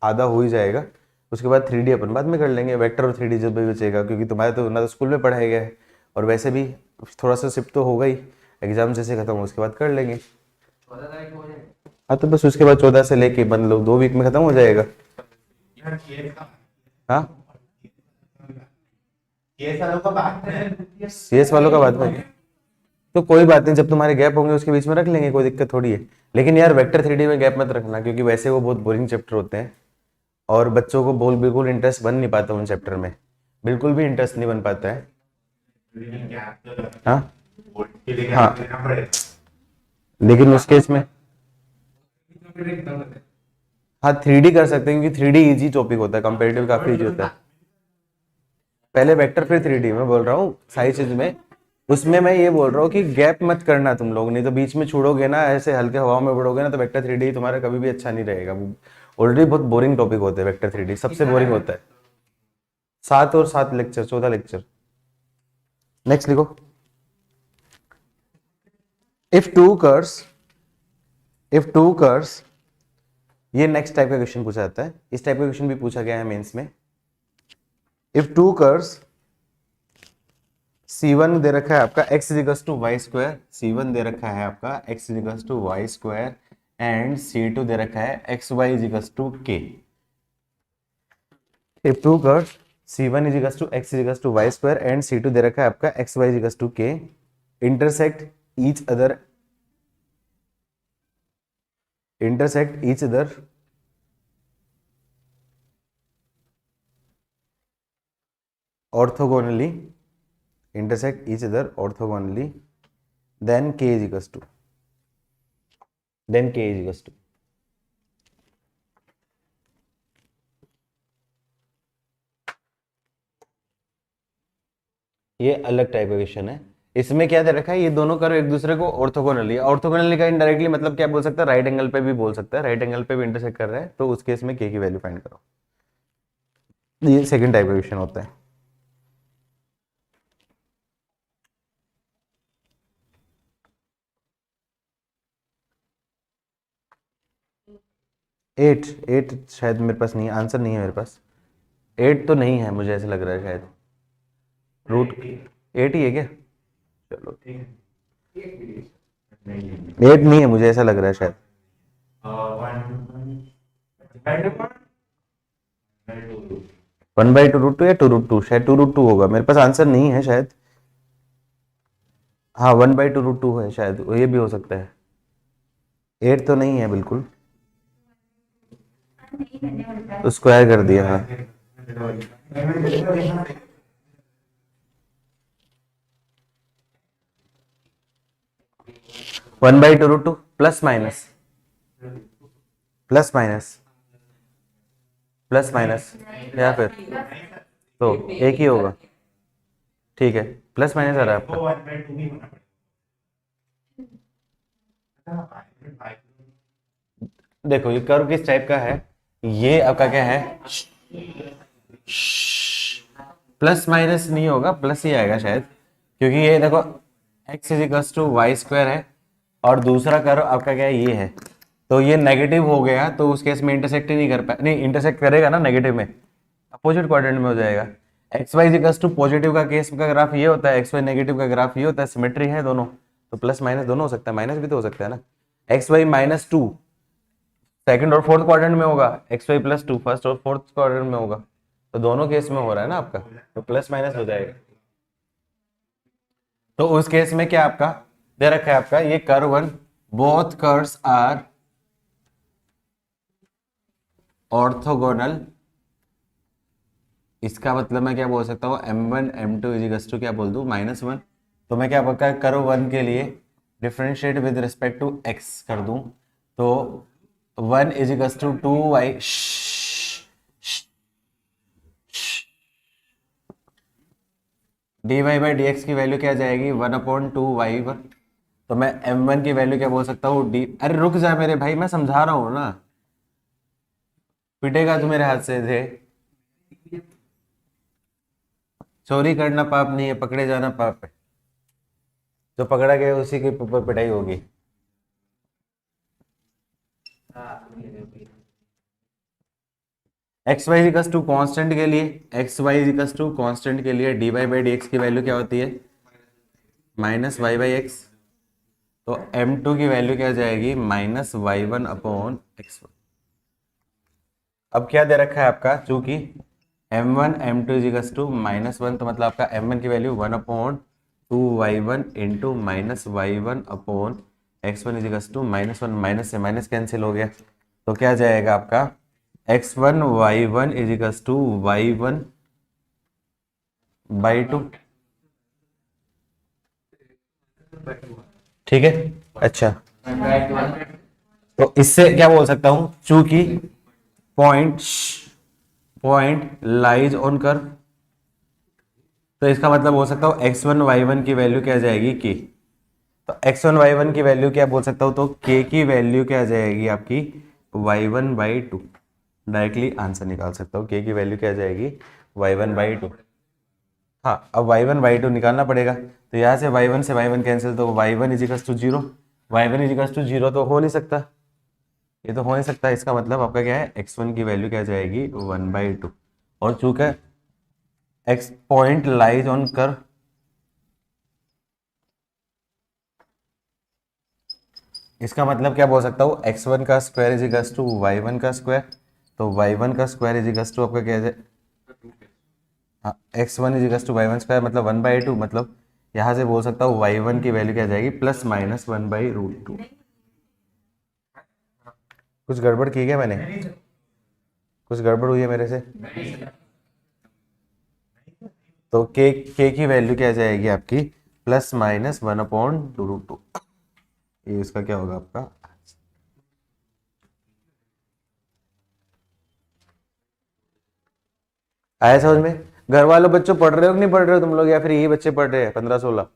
आधा हो ही जाएगा। उसके बाद 3D अपन बाद में कर लेंगे, वेक्टर और 3D जब भी बचेगा, क्योंकि तुम्हारे तो ना तो स्कूल में पढ़ाया गया है और वैसे भी थोड़ा सा शिफ्ट तो होगा ही, एग्जाम जैसे खत्म हो उसके बाद कर लेंगे। 14 तारीख को हो जाएगा। हाँ तो बस उसके बाद 14 से लेके बन लो 2 वीक में खत्म हो जाएगा। हाँ सीएस वालों का बात में, तो कोई बात नहीं, जब तुम्हारे गैप होंगे उसके बीच में रख लेंगे, कोई दिक्कत थोड़ी है। लेकिन यार वेक्टर 3D में गैप मत रखना, क्योंकि वैसे वो बहुत बोरिंग चैप्टर होते हैं और बच्चों को बिल्कुल इंटरेस्ट बन नहीं पाता उन चैप्टर में, बिल्कुल भी इंटरेस्ट नहीं बन पाता है। हाँ हाँ, लेकिन उस केस में हाँ 3D कर सकते हैं, क्योंकि 3D इजी टॉपिक होता है, कंपेरेटिव काफी इजी होता है। पहले वेक्टर फिर 3D में बोल रहा हूँ सारी चीज में। उसमें मैं ये बोल रहा हूँ कि गैप मत करना तुम लोग, नहीं तो बीच में छोड़ोगे ना, ऐसे हल्के हवा में बढ़ोगे ना, तो वेक्टर 3D तुम्हारा कभी भी अच्छा नहीं रहेगा। ऑलरेडी बहुत बोरिंग टॉपिक होते हैं वेक्टर 3D, सबसे बोरिंग होता है। 7 और 7 लेक्चर, 14 लेक्चर। नेक्स्ट लिखो, if two curves, if two curves, ये नेक्स्ट टाइप का क्वेश्चन पूछा जाता है, इस टाइप का क्वेश्चन भी पूछा गया है मेंस में। इफ टू कर्व्स C1 दे रखा है आपका x equals to y square, C1 दे रखा है आपका x equals to y square and C2 दे रखा है xy equals to k। If two curves C1 equals to x equals to y square and C2 दे रखा है आपका xy equals to k, intersect each other, intersect each other orthogonally, intersect each other orthogonally, then k is equals to, then k is equals to, ये अलग type का question है। इसमें क्या दे रखा है, ये दोनों कर्व एक दूसरे को ऑर्थोगोनली, ऑर्थोगोनली का इनडायरेक्टली मतलब क्या बोल सकता है, राइट एंगल पे भी बोल सकता है, राइट एंगल पे भी इंटरसेक्ट कर रहा है, तो उस केस में k की वैल्यू फाइंड करो। ये सेकंड टाइप का क्वेश्चन होता है। एट शायद मेरे पास नहीं है, आंसर नहीं है मेरे पास। 8 तो नहीं है, मुझे ऐसा लग रहा है शायद रूट 8 ही है क्या, चलो ठीक है। 8 नहीं है, मुझे ऐसा लग रहा है शायद। 1/2√2 या 2√2, शायद 2√2 होगा, मेरे पास आंसर नहीं है शायद। हाँ 1/2√2 है शायद, ये भी हो सकता है। 8 तो नहीं है बिल्कुल, तो स्क्वायर कर दिया। हाँ 1/2√2 plus minus, plus minus, plus minus, या फिर तो एक ही होगा, ठीक है प्लस माइनस आ रहा है आपका। देखो ये कर्व किस टाइप का है, ये आपका क्या है, प्लस माइनस नहीं होगा, प्लस ही आएगा शायद, क्योंकि ये देखो x equals to y square है और दूसरा कर्व आपका क्या है, ये है, तो ये नेगेटिव हो गया, तो उस केस में इंटरसेक्ट ही नहीं कर पाए, नहीं इंटरसेक्ट करेगा ना नेगेटिव में, अपोजिट क्वाड्रेंट में हो जाएगा। X y equals to positive का केस का ग्राफ ये होता है, एक्स वाई नेगेटिव का ग्राफ ये होता है, सिमेट्री है दोनों, तो प्लस माइनस दोनों हो सकता है, माइनस भी तो हो सकता है ना। एक्स वाई -2 सेकंड और फोर्थ क्वाड्रेंट में होगा, एक्स वाई +2 फर्स्ट और फोर्थ क्वाड्रेंट में होगा, तो दोनों केस में हो रहा है ना आपका, तो प्लस माइनस हो जाएगा। तो उस केस में क्या आपका दे रखा है, आपका ये curve one, both curves are orthogonal, इसका मतलब मैं क्या बोल सकता हूँ, m1 m2 इजिकल्स टू क्या बोल दूँ -1, तो मैं क्या पक्का कर्व वन के लिए differentiate with respect to x कर दूं, तो 1 equals to 2y, d Y by D x की वैल्यू क्या जाएगी 1/2y1। तो मैं m1 की वैल्यू क्या बोल सकता हूँ डी, अरे रुक जा मेरे भाई, मैं समझा रहा हूँ ना, पिटेगा तू मेरे हाथ से थे। चोरी करना पाप नहीं है, पकड़े जाना पाप है, जो पकड़ा गया उसी की पिटाई होगी। X y equals to constant के लिए, x y equals to constant के लिए d Y by D x की वैल्यू क्या होती है -y/x। तो m2 की वैल्यू क्या जाएगी -y1/x1। अब क्या दे रखा है आपका, चूंकि m1 m2 इक्वल्स टू -1, तो मतलब आपका m1 की वैल्यू 1/2y1 into -y1/x1 equals to -1, minus से माइनस कैंसिल हो गया, तो क्या जाएगा आपका x1 y1 equals to y1/2। ठीक है, अच्छा, तो इससे क्या बोल सकता हूं, चूंकि point point lies on curve, तो इसका मतलब हो सकता हूँ x1 y1 की वैल्यू क्या जाएगी k। तो x1 y1 की वैल्यू क्या बोल सकता हूँ, तो k की वैल्यू क्या जाएगी आपकी y1/2। डायरेक्टली आंसर निकाल सकता हूँ, k की वैल्यू क्या जाएगी y1/2। हाँ, अब y1/2 निकालना पड़ेगा, तो यहाँ से y1 कैंसिल, तो y1 इजिकल्स टू 0, y1 इजिकल्स टू 0 तो हो नहीं सकता, ये तो हो नहीं सकता। इसका मतलब आपका क्या है, x1 की वैल्यू क्या जाएगी 1/2, और चूंकि x point lies on curve, इसका मतलब क्या बोल सकता हूँ, x1 का स्क्वायर इजिकल्स टू y1 का स्क्वायर, तो y1 का स्क्वायर इजिकल्स टू आपका क्या है, हाँ x1 equals to y1 square मतलब 1/2, मतलब यहाँ से बोल सकता हूँ y1 की वैल्यू क्या जाएगी +-1/√2। कुछ गड़बड़ की क्या मैंने, कुछ गड़बड़ हुई है मेरे से, तो k की वैल्यू क्या जाएगी आपकी +-1/√2। ये इसका क्या होगा आपका, आया समझ में। घर वालों बच्चों पढ़ रहे हो कि नहीं पढ़ रहे हो तुम लोग, या फिर यही बच्चे पढ़ रहे हैं 15-16?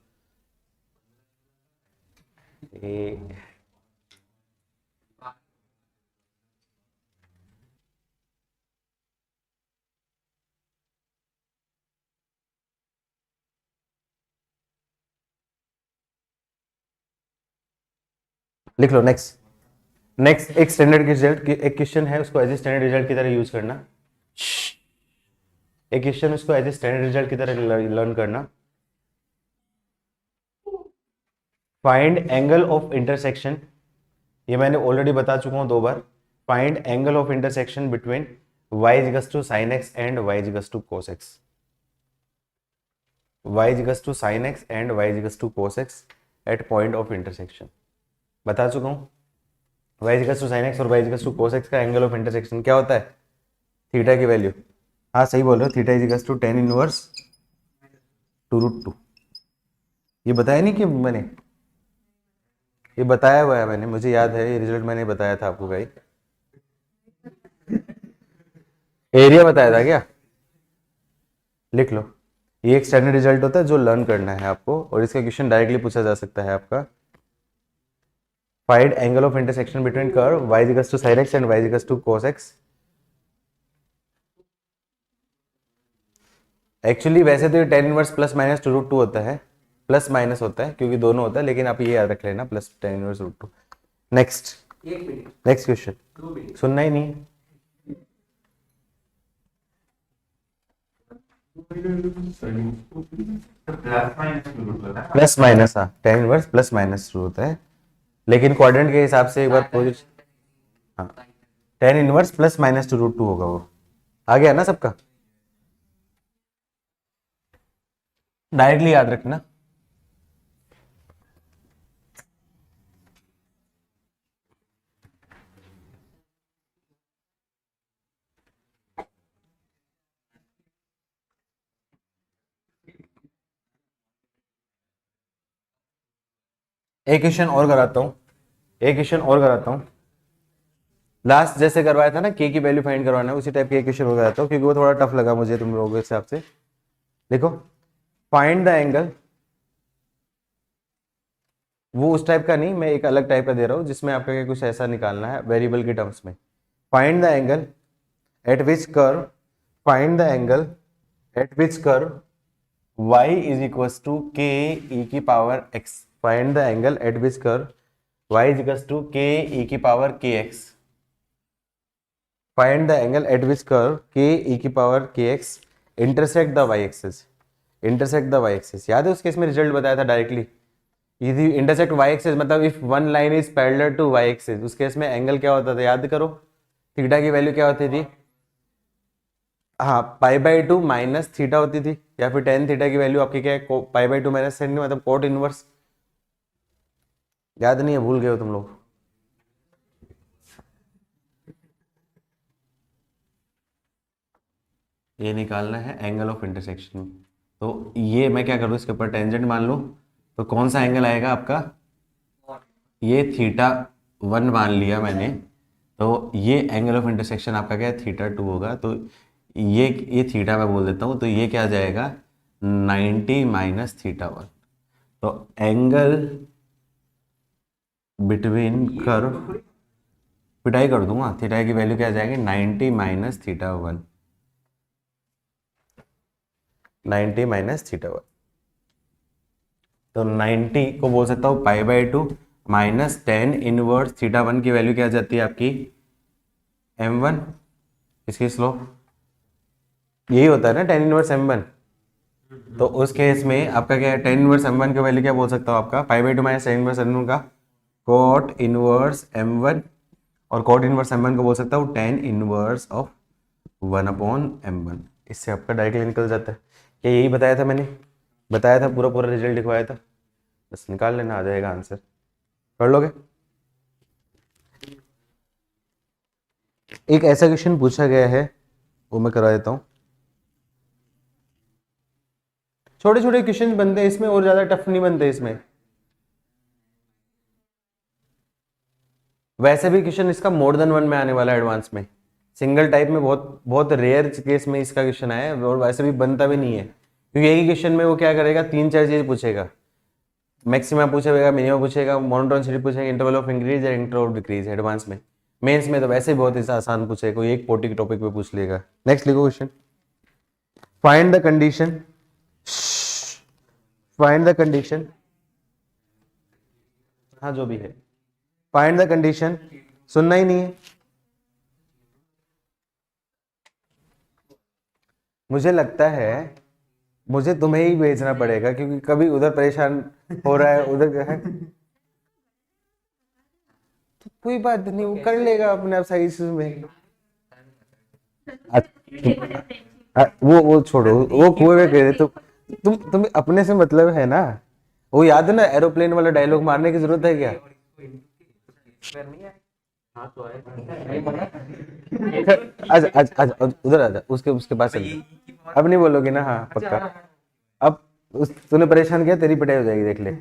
लिख लो नेक्स्ट। नेक्स्ट एक स्टैंडर्ड रिजल्ट की एक क्वेश्चन है, उसको एज ए स्टैंडर्ड रिजल्ट की तरह यूज करना। एक क्वेश्चन उसको एज ए स्टैंडर्ड रिजल्ट की तरह लर्न करना। फाइंड एंगल ऑफ इंटरसेक्शन, ये मैंने ऑलरेडी बता चुका हूं 2 बार। Find angle of intersection between y equals to sin x and y equals to cos x। y equals to sin x and y equals to cos x at point of intersection, बता चुका हूं। y equals to sin x और y equals to cos x का angle of intersection क्या होता है, theta की value. हाँ सही बोल रहे हो, theta equals to tan inverse 2√2। ये बताया नहीं कि मैंने, ये बताया हुआ है मैंने, मुझे याद है, ये रिजल्ट मैंने बताया था आपको भाई। एरिया बताया था क्या, लिख लो। ये एक स्टैंडर्ड रिजल्ट होता है जो लर्न करना है आपको, और इसका क्वेश्चन डायरेक्टली पूछा जा सकता है आपका। Find angle of intersection between curve y equals to sin x and y equals to cos x। Actually वैसे तो ये tan इनवर्स +-√2 होता है, प्लस माइनस होता है क्योंकि दोनों होता है, लेकिन आप ये याद रख लेना plus tan inverse √2। Next, next question सुनना ही नहीं, प्लस माइनस, हाँ tan इनवर्स प्लस माइनस शुरू होता है, लेकिन क्वाड्रेंट के हिसाब से एक बार पोजिशन, हाँ tan इनवर्स +-√2 होगा वो, आ गया ना सबका, डायरेक्टली याद रखना। एक क्वेश्चन और कराता हूँ, एक क्वेश्चन और कराता हूँ। लास्ट जैसे करवाया था ना, के की वैल्यू फाइंड करवाना है, उसी टाइप के क्वेश्चन हो कराता हूँ, क्योंकि वो थोड़ा टफ लगा मुझे तुम लोगों के हिसाब से। देखो फाइंड द एंगल, वो उस टाइप का नहीं, मैं एक अलग टाइप का दे रहा हूं जिसमें आपको कुछ ऐसा निकालना है वेरिएबल के टर्म्स में। Find the angle eight which curve, find the angle eight which curve y is equals to k e की power x, find the angle eight which curve y is equals to k e की power kx, find the angle eight which curve k e की power kx intersect the y axis, intersect the y axis. याद है उस case में result बताया था directly, यदि intersect y axis मतलब if one line is parallel to y axis, उस केस में एंगल क्या होता था याद करो, थीटा की वैल्यू क्या होती थी, हाँ पाई/2 माइनस थीटा होती थी, या फिर टेन थीटा की वैल्यू आपकी क्या है, पाई/2 माइनस टेन मतलब कोट इनवर्स। याद नहीं है, भूल गए हो तुम लोग। ये निकालना है एंगल ऑफ इंटरसेक्शन, तो ये मैं क्या करूँ, इसके ऊपर टेंजेंट मान लूँ, तो कौन सा एंगल आएगा आपका, ये θ1 मान लिया मैंने, तो ये एंगल ऑफ इंटरसेक्शन आपका क्या है θ2 होगा, तो ये थीटा मैं बोल देता हूँ, तो ये क्या आ जाएगा 90 माइनस θ1, तो एंगल बिटवीन कर्व, पिटाई कर दूंगा, थीटा की वैल्यू क्या आ जाएगी 90 माइनस θ1, 90 माइनस θ1, तो 90 को बोल सकता हूँ पाई/2 माइनस टेन इनवर्स θ1 की वैल्यू क्या आ जाती है आपकी m1, इसकी स्लोप यही होता है ना टेन इनवर्स m1, तो उस केस में आपका क्या है टेन इनवर्स m1 की वैल्यू क्या बोल सकता हूँ आपका पाई/2 माइनस टेन इनवर्स m1 का कोट इनवर्स m1, और कोट इनवर्स m1 को बोल सकता हूँ टेन इनवर्स ऑफ 1/m1, इससे आपका डायरेक्टली निकल जाता है। क्या यही बताया था मैंने, बताया था, पूरा पूरा रिजल्ट लिखवाया था, बस निकाल लेना, आ जाएगा आंसर, कर लोगे। एक ऐसा क्वेश्चन पूछा गया है, वो मैं करा देता हूं, छोटे छोटे क्वेश्चन बनते हैं इसमें, और ज्यादा टफ नहीं बनते इसमें, वैसे भी क्वेश्चन इसका मोर देन वन में आने वाला है एडवांस में, सिंगल टाइप में बहुत बहुत रेयर केस में इसका क्वेश्चन आया है, और वैसे भी बनता भी नहीं है, क्योंकि एक ही क्वेश्चन में वो क्या करेगा, तीन चार चीज पूछेगा, मैक्सिमम पूछेगा, मिनिमम पूछेगा, मोनोटोनिसिटी पूछेगा, इंटरवल ऑफ इंक्रीज या इंटरवल ऑफ डिक्रीज एडवांस में। मेंस में तो वैसे ही बहुत ही आसान पूछेगा, कोई एक पोटी के टॉपिक पे पूछ लेगा। नेक्स्ट लिखो question, find the condition, find the condition, हाँ जो भी है, फाइंड द कंडीशन, सुनना ही नहीं है, मुझे लगता है मुझे तुम्हें ही भेजना पड़ेगा, क्योंकि कभी उधर परेशान हो रहा है, उधर है, तो कोई बात नहीं, वो कर लेगा अपने आप सही में। वो छोड़ो, वो कुएं में गिरे, तो तुम अपने से मतलब है ना, वो याद है ना एरोप्लेन वाला डायलॉग, मारने की जरूरत है क्या, आज आज आज उधर आजा, उसके उसके पास चल, अब नहीं बोलोगे ना, हाँ पक्का, अब तूने परेशान किया, तेरी पिटाई हो जाएगी, देख ले।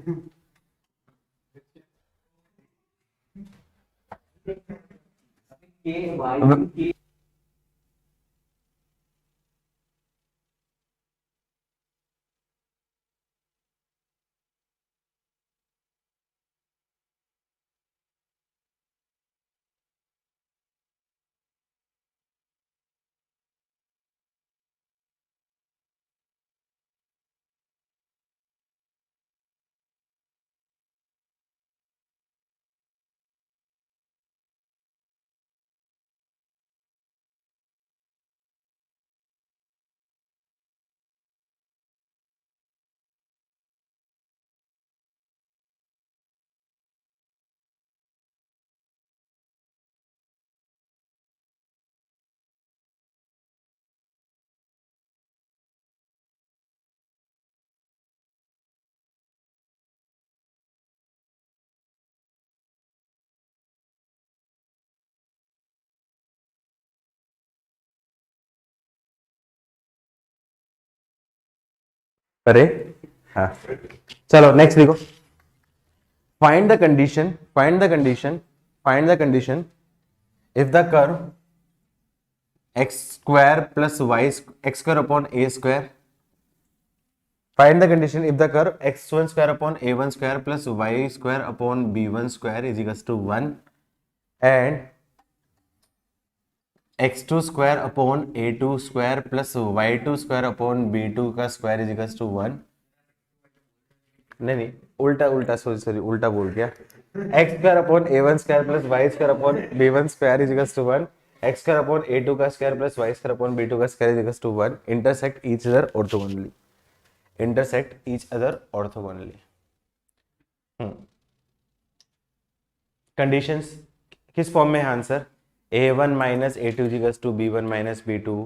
अरे हाँ, चलो नेक्स्ट लिखो, find the condition, find the condition, find the condition if the curve x² plus y x² upon a² find the condition if the curve x1 square upon a1 square plus y square upon b1 square is equals to 1 and x2 square upon a2 square plus y2 square upon b2 का square is equals to 1। नहीं उल्टा उल्टा sorry उल्टा बोल गया। x square upon a1 square plus y square upon b1 square is equals to 1, x square upon a2 का square plus y square upon b2 का square is equals to 1 intersect each other orthogonally. Intersect each other orthogonally. Conditions किस form में है answer? a1 minus a2 is equals to b1 minus b2,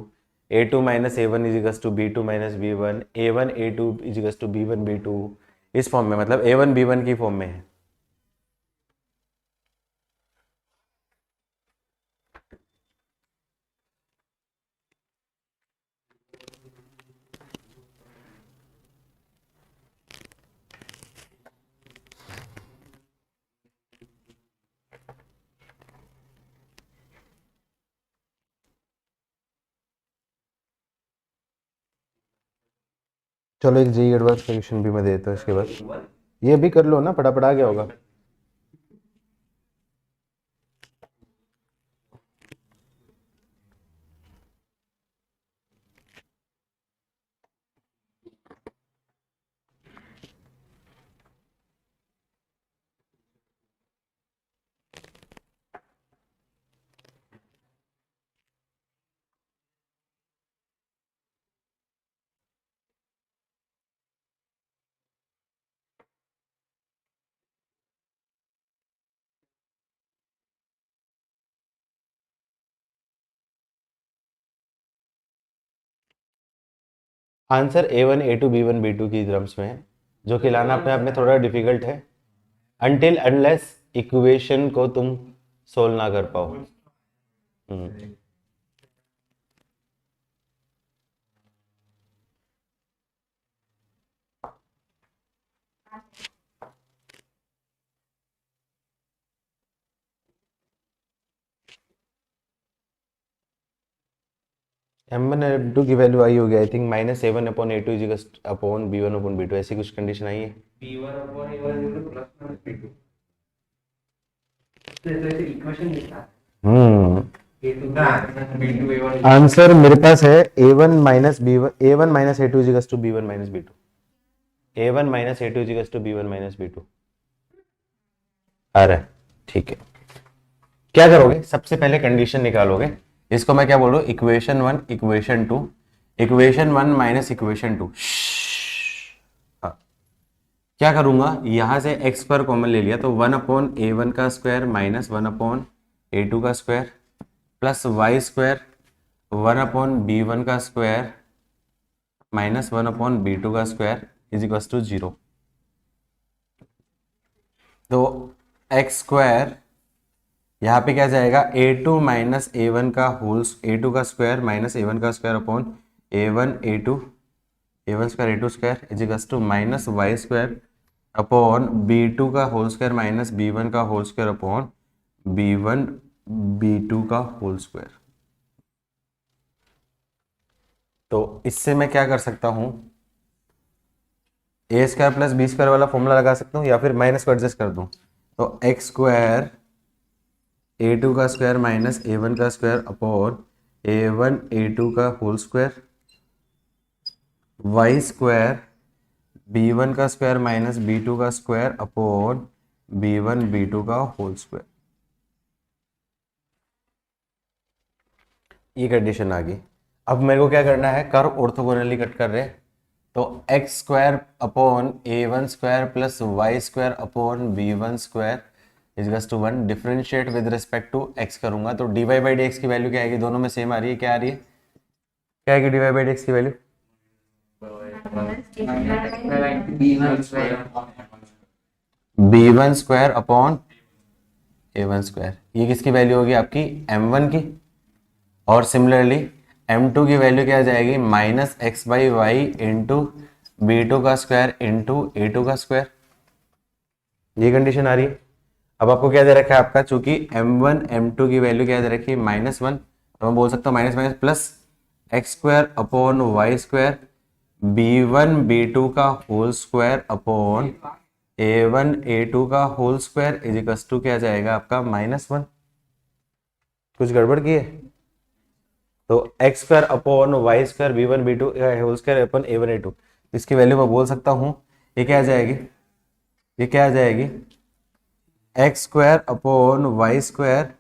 a2 minus a1 is equals to b2 minus b1, a1 a2 is equals to b1 b2, इस form में, मतलब a1 b1 की form में है। चलो एक जी एडवांस क्वेश्चन भी मैं देता हूँ इसके बाद। ये भी कर लो ना, फटाफट आ गया होगा। Answer a1 a2 b1 b2 की टर्म्स में है, जो कि लाना अपने आप में थोड़ा डिफिकल्ट है अनटिल अनलेस इक्वेशन को तुम सोल्व ना कर पाओ। m1 m2 की वैल्यू आई होगी I think minus a1 upon a2 is upon b1 upon b2, ऐसी कुछ कंडीशन आई है। b1 upon a1 into plus minus b2 तो इक्वेशन लिखा a2 b2 a1 आंसर मेरे पास है a1 minus b1 a1 minus a2 is to b1 minus b2, a1 minus a2 is to b1 minus b2 आ रहा है। ठीक है, क्या करोगे? सबसे पहले कंडीशन निकालोगे। इसको मैं क्या बोल रहा हूँ? Equation 1 equation 2, equation 1 minus equation 2। क्या करूंगा? यहां से x स्क्वायर कॉमन ले लिया तो 1 अपॉन a1 का स्क्वायर माइनस 1 अपॉन a2 का square plus y square 1 upon b1 का स्क्वायर माइनस 1 अपॉन b2 का स्क्वायर इज इक्वल टू 0। तो x स्क्वायर यहाँ पे क्या जाएगा? a2 माइनस a1 का होल a2 का स्क्वायर माइनस a1 का square upon a1 a2 a1 square a2 square is equal to minus y square upon b2 का होल स्क्वायर माइनस b1 का whole square upon b1 b2 का whole square. तो इससे मैं क्या कर सकता हूं? ए स्क्वायर प्लस बी स्क्वायर वाला फॉर्मूला लगा सकता हूं या फिर माइनस को एडजस्ट कर दूं। तो एक्स स्क्वायर a2 का स्क्वायर माइनस a1 का स्क्वायर अपॉन a1 a2 का whole square, y square b1 का स्क्वायर माइनस b2 का स्क्वायर अपॉन b1 b2 का होल स्क्वायर। ये कंडीशन आ गई। अब मेरे को क्या करना है? कर्व ऑर्थोगोनली कट कर रहे हैं, तो x square upon a1 square plus y square upon b1 square is to 1। Differentiate with respect to x करूंगा तो dy बाई dx की वैल्यू क्या आएगी? दोनों में सेम आ रही है। क्या आ रही है? क्या आएगी dy बाई dx की value? b1 square upon a1 square. ये किसकी वैल्यू होगी? आपकी m1 की। और सिमिलरली m2 की वैल्यू क्या आ जाएगी? Minus x by y into b2 का स्क्वायर इंटू a2 का स्क्वायर। ये कंडीशन आ रही है। अब आपको क्या दे रखा है आपका? चूंकि m1 m2 की वैल्यू क्या दे रखी है? -1, तो मैं बोल सकता हूँ minus minus plus x square upon y square B1 B2 का whole square upon A1 A2 का whole square is equals to क्या जाएगा आपका -1। कुछ गड़बड़ की है? तो x square upon y square B1 B2 whole square upon A1 A2, इसकी वैल्यू मैं बोल सकता हूँ, ये क्या आ जाएगी, ये क्या आ जाएगी, x square upon y square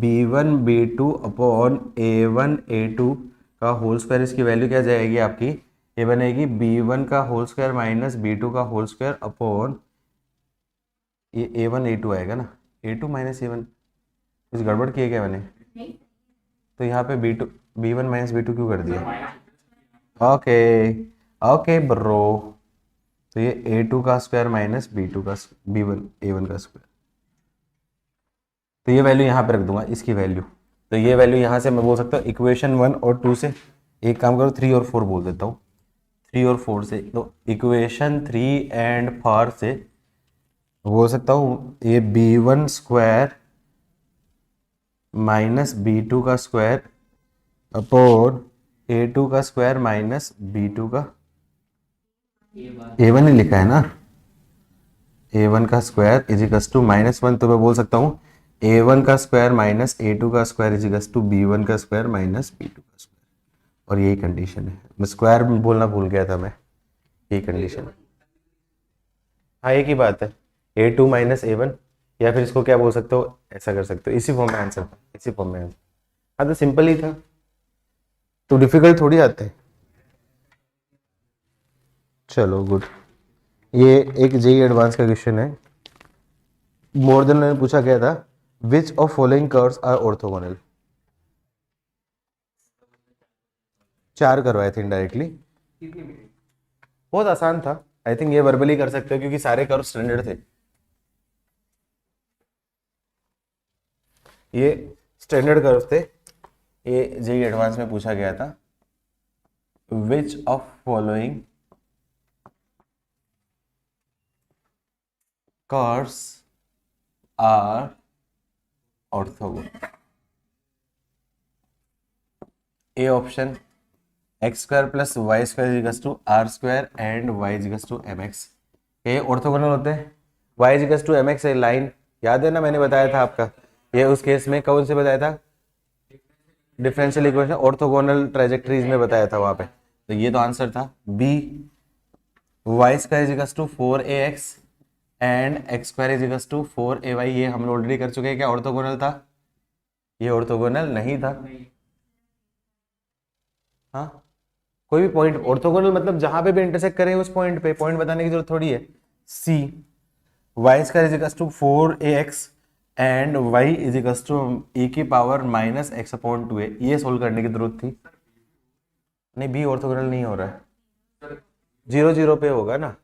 B1 B2 upon A1 A2 का होल स्क्वायर, इसकी वैल्यू क्या जाएगी आपकी, ये बनेगी B1 का होल स्क्वायर माइनस B2 का होल स्क्वायर अपॉन ये A1 A2 आएगा ना, A2 माइनस A1। कुछ गड़बड़ किए क्या मैंने? तो यहाँ पे B1 माइनस B2 क्यों कर दिया? ओके ओके ब्रो, तो ये A2 का स्क्वायर माइनस B2 का B1 A1 का स्क्वायर, तो ये वैल्यू यहाँ पे रख दूंगा, इसकी वैल्यू। तो ये वैल्यू यहाँ से मैं बोल सकता हूँ इक्वेशन 1 और 2 से, एक काम करो 3 और 4 बोल देता हूँ, 3 और 4 से, तो इक्वेशन 3 एंड 4 से बोल सकता हूँ ये B1 स्क्वायर माइनस B2 का स्क्वायर अपॉन A2 का स्क्वायर माइनस B2 का, A1 ही लिखा है ना, A1 का स्क्वायर इज इक्वल्स टू -1, तो मैं बोल सकता हूँ A1 का स्क्वायर माइनस A2 का square is equals to B1 का स्क्वायर माइनस B2 का स्क्वायर, और यही कंडीशन है। मैं स्क्वायर बोलना भूल गया था मैं, यही कंडीशन है। हाँ एक ही बात है, A2 माइनस A1, या फिर इसको क्या बोल सकते हो, ऐसा कर सकते हो, इसी फॉर्म में आंसर था, इसी फॉर्म में आंसर। हाँ तो सिंपल ही था, तो डिफिकल्ट थोड़ी आते हैं। चलो गुड, ये एक जेई एडवांस का क्वेश्चन है, मोर देन ने पूछा गया था, which of following curves are orthogonal. 4 करवाए थे इनडायरेक्टली, बहुत आसान था। आई थिंक ये वर्बली कर सकते हो क्योंकि सारे कर्व स्टैंडर्ड थे, ये स्टैंडर्ड कर्व थे। ये जेई एडवांस में पूछा गया था, which of following curves are orthogonal. A option x square plus y square equals to r square and y equals to m x, ये ऑर्थोगोनल होते हैं। Y equals to m x line याद है ना, मैंने बताया था आपका, ये उस केस में कौन से बताया था, डिफरेंशियल इक्वेशन ऑर्थोगोनल ट्रेजेक्टरीज में बताया था वहां पे, तो ये तो आंसर था B. Y square equals to 4ax and x square equals to 4ay, ये हम ऑलरेडी कर चुके हैं, क्या ऑर्थोगोनल था? ये ऑर्थोगोनल नहीं था। हाँ कोई भी पॉइंट ऑर्थोगोनल मतलब जहां पे भी इंटरसेक्ट करें उस पॉइंट पे, पॉइंट बताने की जरूरत थोड़ी है। See Y square is equals to 4ax and y is equals to e की power minus X upon 2a, ये सोल्व करने की जरूरत थी। नहीं बी ऑर्थोगोनल नहीं हो रहा है, 0 0 पे होगा ना,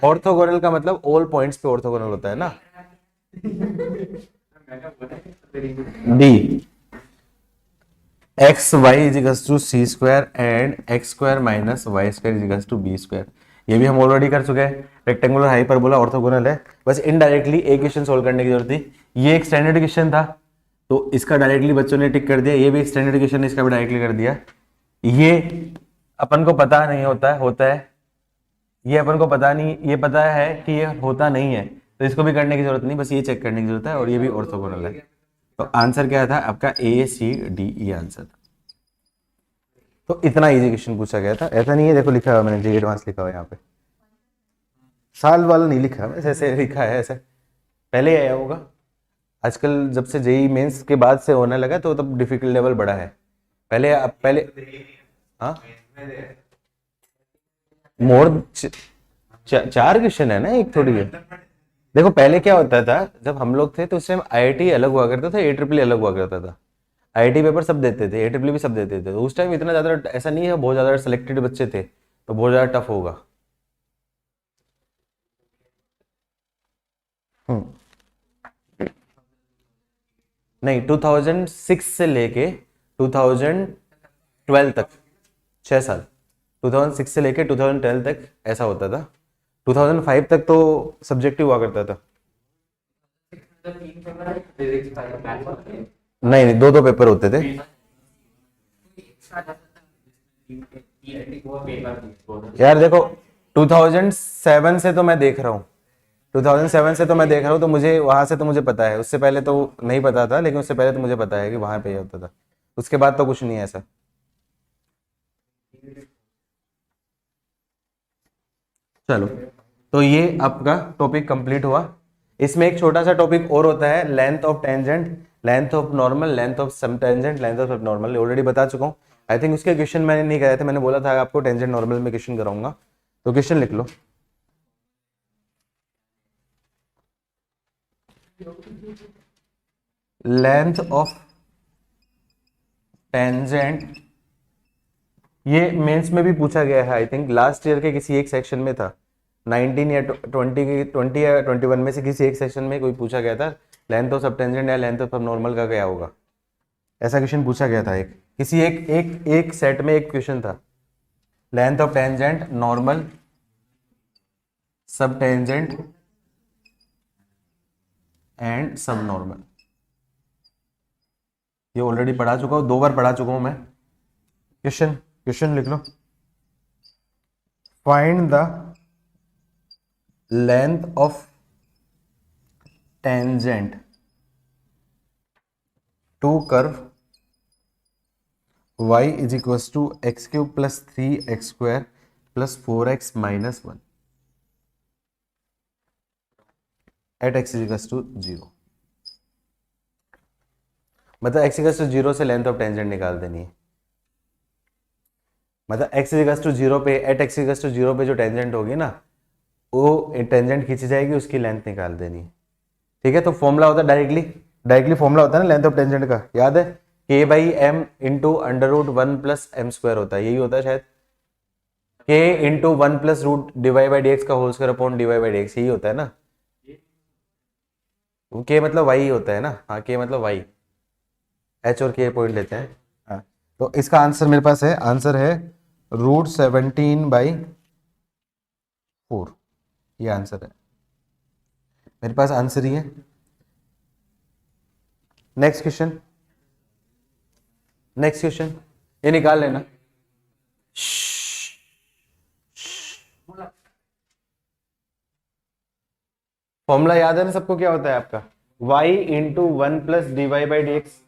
ऑर्थोगोनल का मतलब ऑल पॉइंट्स पे ऑर्थोगोनल होता है ना। D x y is equals to c square and x square minus y square is equals to b square, ये भी हम ऑलरेडी कर चुके हैं। रेक्टेंगुलर हाइपरबोला ऑर्थोगोनल है, बस इनडायरेक्टली एक क्वेश्चन सोल्व करने की जरूरत थी। ये एक स्टैंडर्ड क्वेश्चन था तो इसका डायरेक्टली बच्चों ने टिक कर दिया, ये भी एक स्टैंडर्ड क्वेश्चन है, इसका भी डायरेक्टली कर दिया। ये अपन को पता नहीं होता है, होता है, ये अपन को पता नहीं, ये पता है कि ये होता नहीं है, तो इसको भी करने की जरूरत नहीं, बस ये चेक करने की जरूरत है, और ये भी ऑर्थोगोनल है। तो आंसर क्या था आपका, ए सी डी ई आंसर था। तो इतना इजी क्वेश्चन पूछा गया था, ऐसा नहीं है, देखो लिखा हुआ मैंने, जेई एडवांस लिखा हुआ है यहाँ पे, साल वाला नहीं लिखा है, ऐसे लिखा है, ऐसे पहले आया होगा। आजकल जब से जेई मेंस के बाद से होने लगा तो तब डिफिकल्ट लेवल बढ़ा है, पहले पहले हाँ मोर 4 क्वेश्चन है ना, एक थोड़ी है। देखो पहले क्या होता था, जब हम लोग थे तो उस टाइम आईआईटी अलग हुआ करता था, एट्रिपल अलग हुआ करता था। आईआईटी पेपर सब देते थे, एट्रिपल भी सब देते थे, तो उस टाइम इतना ज्यादा ऐसा नहीं है, बहुत ज्यादा सिलेक्टेड बच्चे थे तो बहुत ज्यादा टफ होगा। नहीं 2006 से लेके 2012 तक 6 साल, 2006 से लेके 2012 तक ऐसा होता था। 2005 तक तो सब्जेक्टिव हुआ करता था। नहीं 2 पेपर होते थे, यार देखो 2007 से तो मैं देख रहा हूँ, 2007 से तो मैं देख रहा हूँ, तो मुझे वहां से तो मुझे पता है, उससे पहले तो नहीं पता था, लेकिन उससे पहले तो मुझे पता है कि वहां पे ये होता था, उसके बाद तो कुछ नहीं है ऐसा। चलो, तो ये आपका टॉपिक कंप्लीट हुआ। इसमें एक छोटा सा टॉपिक और होता है, length of tangent, length of normal, length of सब टेंजेंट, लेंथ ऑफ सब नॉर्मल, ऑलरेडी बता चुका हूँ। आई थिंक उसके क्वेश्चन मैंने नहीं कराए थे, मैंने बोला था आपको टेंजेंट नॉर्मल में क्वेश्चन कराऊंगा, तो क्वेश्चन लिख लो। लेंथ ऑफ टेंजेंट, ये मेंस में भी पूछा गया है, आई थिंक लास्ट ईयर के किसी एक सेक्शन में था, 19 या 20 या 21 में से किसी एक सेक्शन में कोई पूछा गया था, लेंथ ऑफ सब टेंजेंट या लेंथ ऑफ सब नॉर्मल का क्या होगा, ऐसा क्वेश्चन पूछा गया था। एक किसी एक सेट में एक क्वेश्चन था, लेंथ ऑफ टेंजेंट नॉर्मल सब टेंजेंट एंड सब नॉर्मल, ये ऑलरेडी पढ़ा चुका हूं, 2 बार पढ़ा चुका हूं मैं। क्वेश्चन लिख लो, find the length of tangent to curve y is equal to X cube plus 3x square plus 4x minus 1 at X is equal to 0। मतलब x इक्वल टू 0 से लेंथ ऑफ टेंजेंट निकाल देनी है, मतलब x equal to 0 पे, eight x equal to 0 पे जो tangent होगी ना, वो टेंजेंट खींची जाएगी, उसकी लेंथ निकाल देनी है। ठीक है, तो फॉर्मूला होता है डायरेक्टली फॉर्मूला होता है ना लेंथ ऑफ टेंजेंट का, याद है, k by M into under root 1 plus M square होता है, यही होता है शायद, k into 1 plus root divide by D X का whole square upon divide by D X, यही होता है ना, k मतलब y होता है ना, हाँ k मतलब y, h और k पॉइंट लेते हैं। हाँ, तो इसका आंसर मेरे पास है, आंसर है √17/4, ये आंसर है मेरे पास, आंसर ही है। नेक्स्ट क्वेश्चन ये निकाल लेना। फॉर्मूला याद है ना सबको, क्या होता है आपका, y into 1 plus D Y by D x,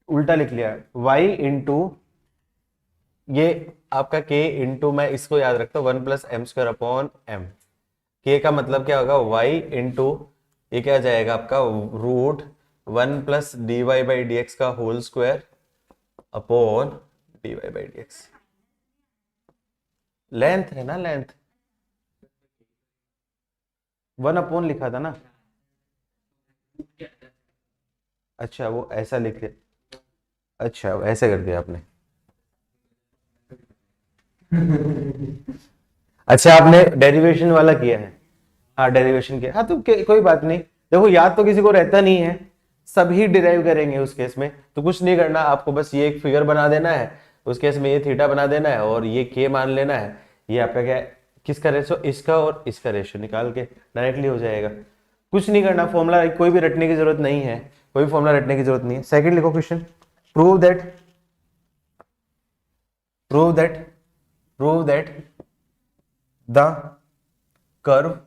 उल्टा लिख लिया, y इंटू ये आपका k इंटू, मैं इसको याद रखता हूँ 1 plus M square upon m, k का मतलब क्या होगा, y इंटू ये क्या जाएगा आपका √1 plus D Y by D X का whole square upon D Y by D X, length है ना, लेंथ 1 अपॉन लिखा था ना, अच्छा वो ऐसा लिख दिया, अच्छा ऐसे कर दिया आपने अच्छा आपने डेरिवेशन वाला किया है, हाँ डेरिवेशन किया, हाँ तो कोई बात नहीं, देखो याद तो किसी को रहता नहीं है, सभी डिराइव करेंगे उस केस में, तो कुछ नहीं करना आपको, बस ये एक फिगर बना देना है, उस केस में ये थीटा बना देना है और ये के मान लेना है, ये आपका क्या है, किसका रेशो, इसका और इसका रेशो निकाल के डायरेक्टली हो जाएगा, कुछ नहीं करना, फॉर्मूला कोई भी रटने की जरूरत नहीं है, कोई फॉर्मूला रटने की जरूरत नहीं है। सेकंड लिखो question, prove that the curve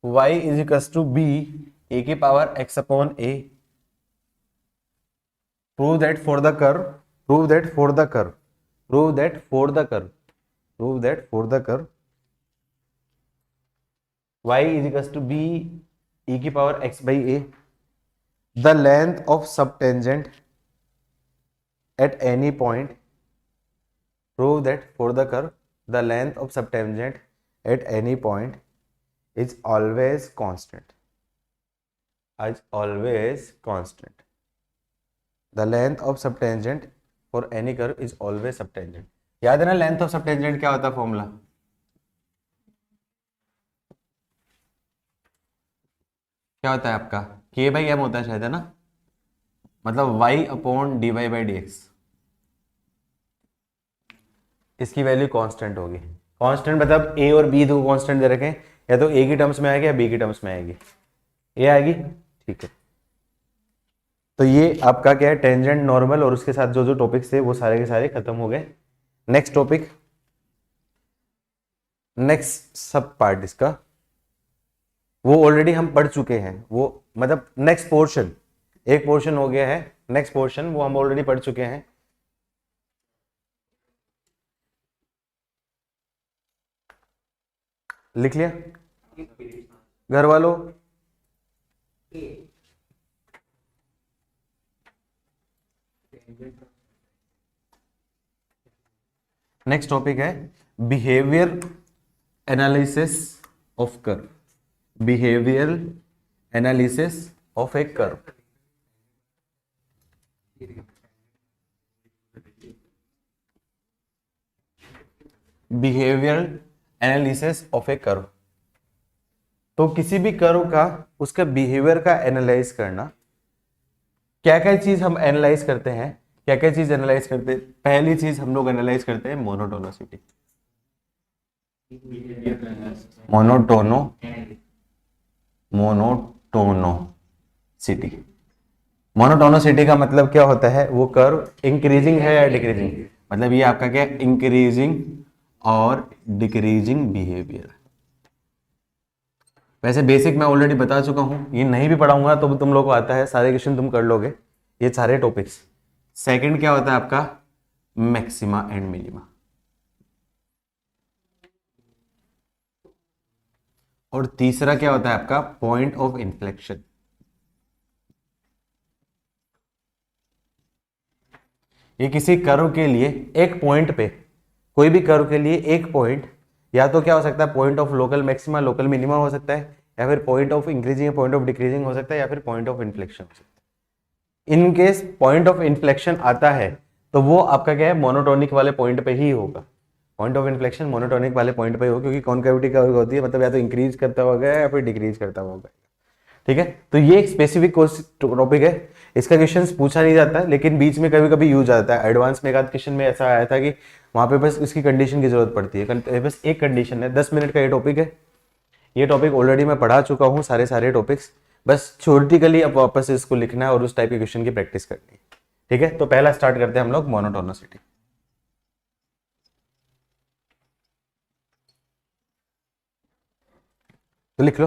y is equals to b a की power x upon a, prove that for the curve y is equals to b e की power x by a, the length of subtangent at any point, prove that for the curve the length of subtangent at any point is always constant, the length of subtangent for any curve is always subtangent, याद है ना length of सबटेंजेंट क्या होता है formula, क्या होता है आपका, k बाई एम होता है शायद, है ना, मतलब y upon D Y by D x, इसकी वैल्यू कांस्टेंट होगी, कांस्टेंट मतलब a और b दो कांस्टेंट दे रखे हैं, या तो a की टर्म्स में आएगी या b की टर्म्स में आएगी, a आएगी, ठीक है। तो ये आपका क्या है, टेंजेंट, नॉर्मल और उसके साथ जो जो टॉपिक्स थे वो सारे के सारे खत्म हो गए। नेक्स्ट टॉपिक, नेक्स्ट सब पार्ट इसका, वो ऑलरेडी हम पढ़ चुके हैं, वो मतलब नेक्स्ट पोर्शन, एक पोर्शन हो गया है, नेक्स्ट पोर्शन वो हम ऑलरेडी पढ़ चुके हैं। लिख लिया घर वालों? नेक्स्ट टॉपिक है behaviour analysis of curve, behavioural analysis of A curve. Behavioural analysis of A curve, तो किसी भी कर्व का उसका बिहेवियर का एनालाइज करना। क्या क्या चीज हम एनालाइज करते हैं, क्या क्या चीज एनालाइज करते हैं? पहली चीज हम लोग एनालाइज करते हैं मोनोटोनोसिटी, मोनोटोनो मोनोटोनोसिटी। मोनोटोनोसिटी का मतलब क्या होता है, वो कर्व इंक्रीजिंग है या डिक्रीजिंग, मतलब ये आपका क्या, इंक्रीजिंग और डिक्रीजिंग बिहेवियर। वैसे बेसिक मैं ऑलरेडी बता चुका हूं, ये नहीं भी पढ़ाऊंगा तो तुम लोग को आता है, सारे क्वेश्चन तुम कर लोगे, ये सारे टॉपिक्स। सेकंड क्या होता है आपका, मैक्सिमा एंड मिनिमा। और तीसरा क्या होता है आपका, पॉइंट ऑफ इन्फ्लेक्शन। ये किसी कर्व के लिए एक पॉइंट पे, कोई भी कर्व के लिए एक पॉइंट, या तो क्या हो सकता है point of local maxima local minima हो सकता है, या फिर point of increasing point of decreasing हो सकता है, या फिर पॉइंट ऑफ इन्फ्लेक्शन हो सकता है। In case point of inflection आता है तो वो आपका क्या है, मोनोटोनिक वाले पॉइंट पे ही होगा। पॉइंट ऑफ इन्फ्लेक्शन मोनोटोनिक वाले पॉइंट पे ही होगा, क्योंकि कॉन्केविटी क्या होती है, मतलब या तो इंक्रीज करता होगा या फिर डिक्रीज करता होगा। ठीक है, तो ये एक स्पेसिफिक टॉपिक है, इसका क्वेश्चन पूछा नहीं जाता है, लेकिन बीच में कभी कभी यूज आता है। एडवांस में एक आध क्वेश्चन में ऐसा आया था कि वहां पे बस इसकी कंडीशन की जरूरत पड़ती है, बस एक कंडीशन है। 10 मिनट का ये टॉपिक है, ये टॉपिक ऑलरेडी मैं पढ़ा चुका हूँ, सारे सारे टॉपिक्स, बस थ्योरेटिकली अब वापस इसको लिखना है और उस टाइप के क्वेश्चन की प्रैक्टिस करनी है। ठीक है, तो पहला स्टार्ट करते हैं हम लोग मोनोटोनोसिटी। तो लिख लो,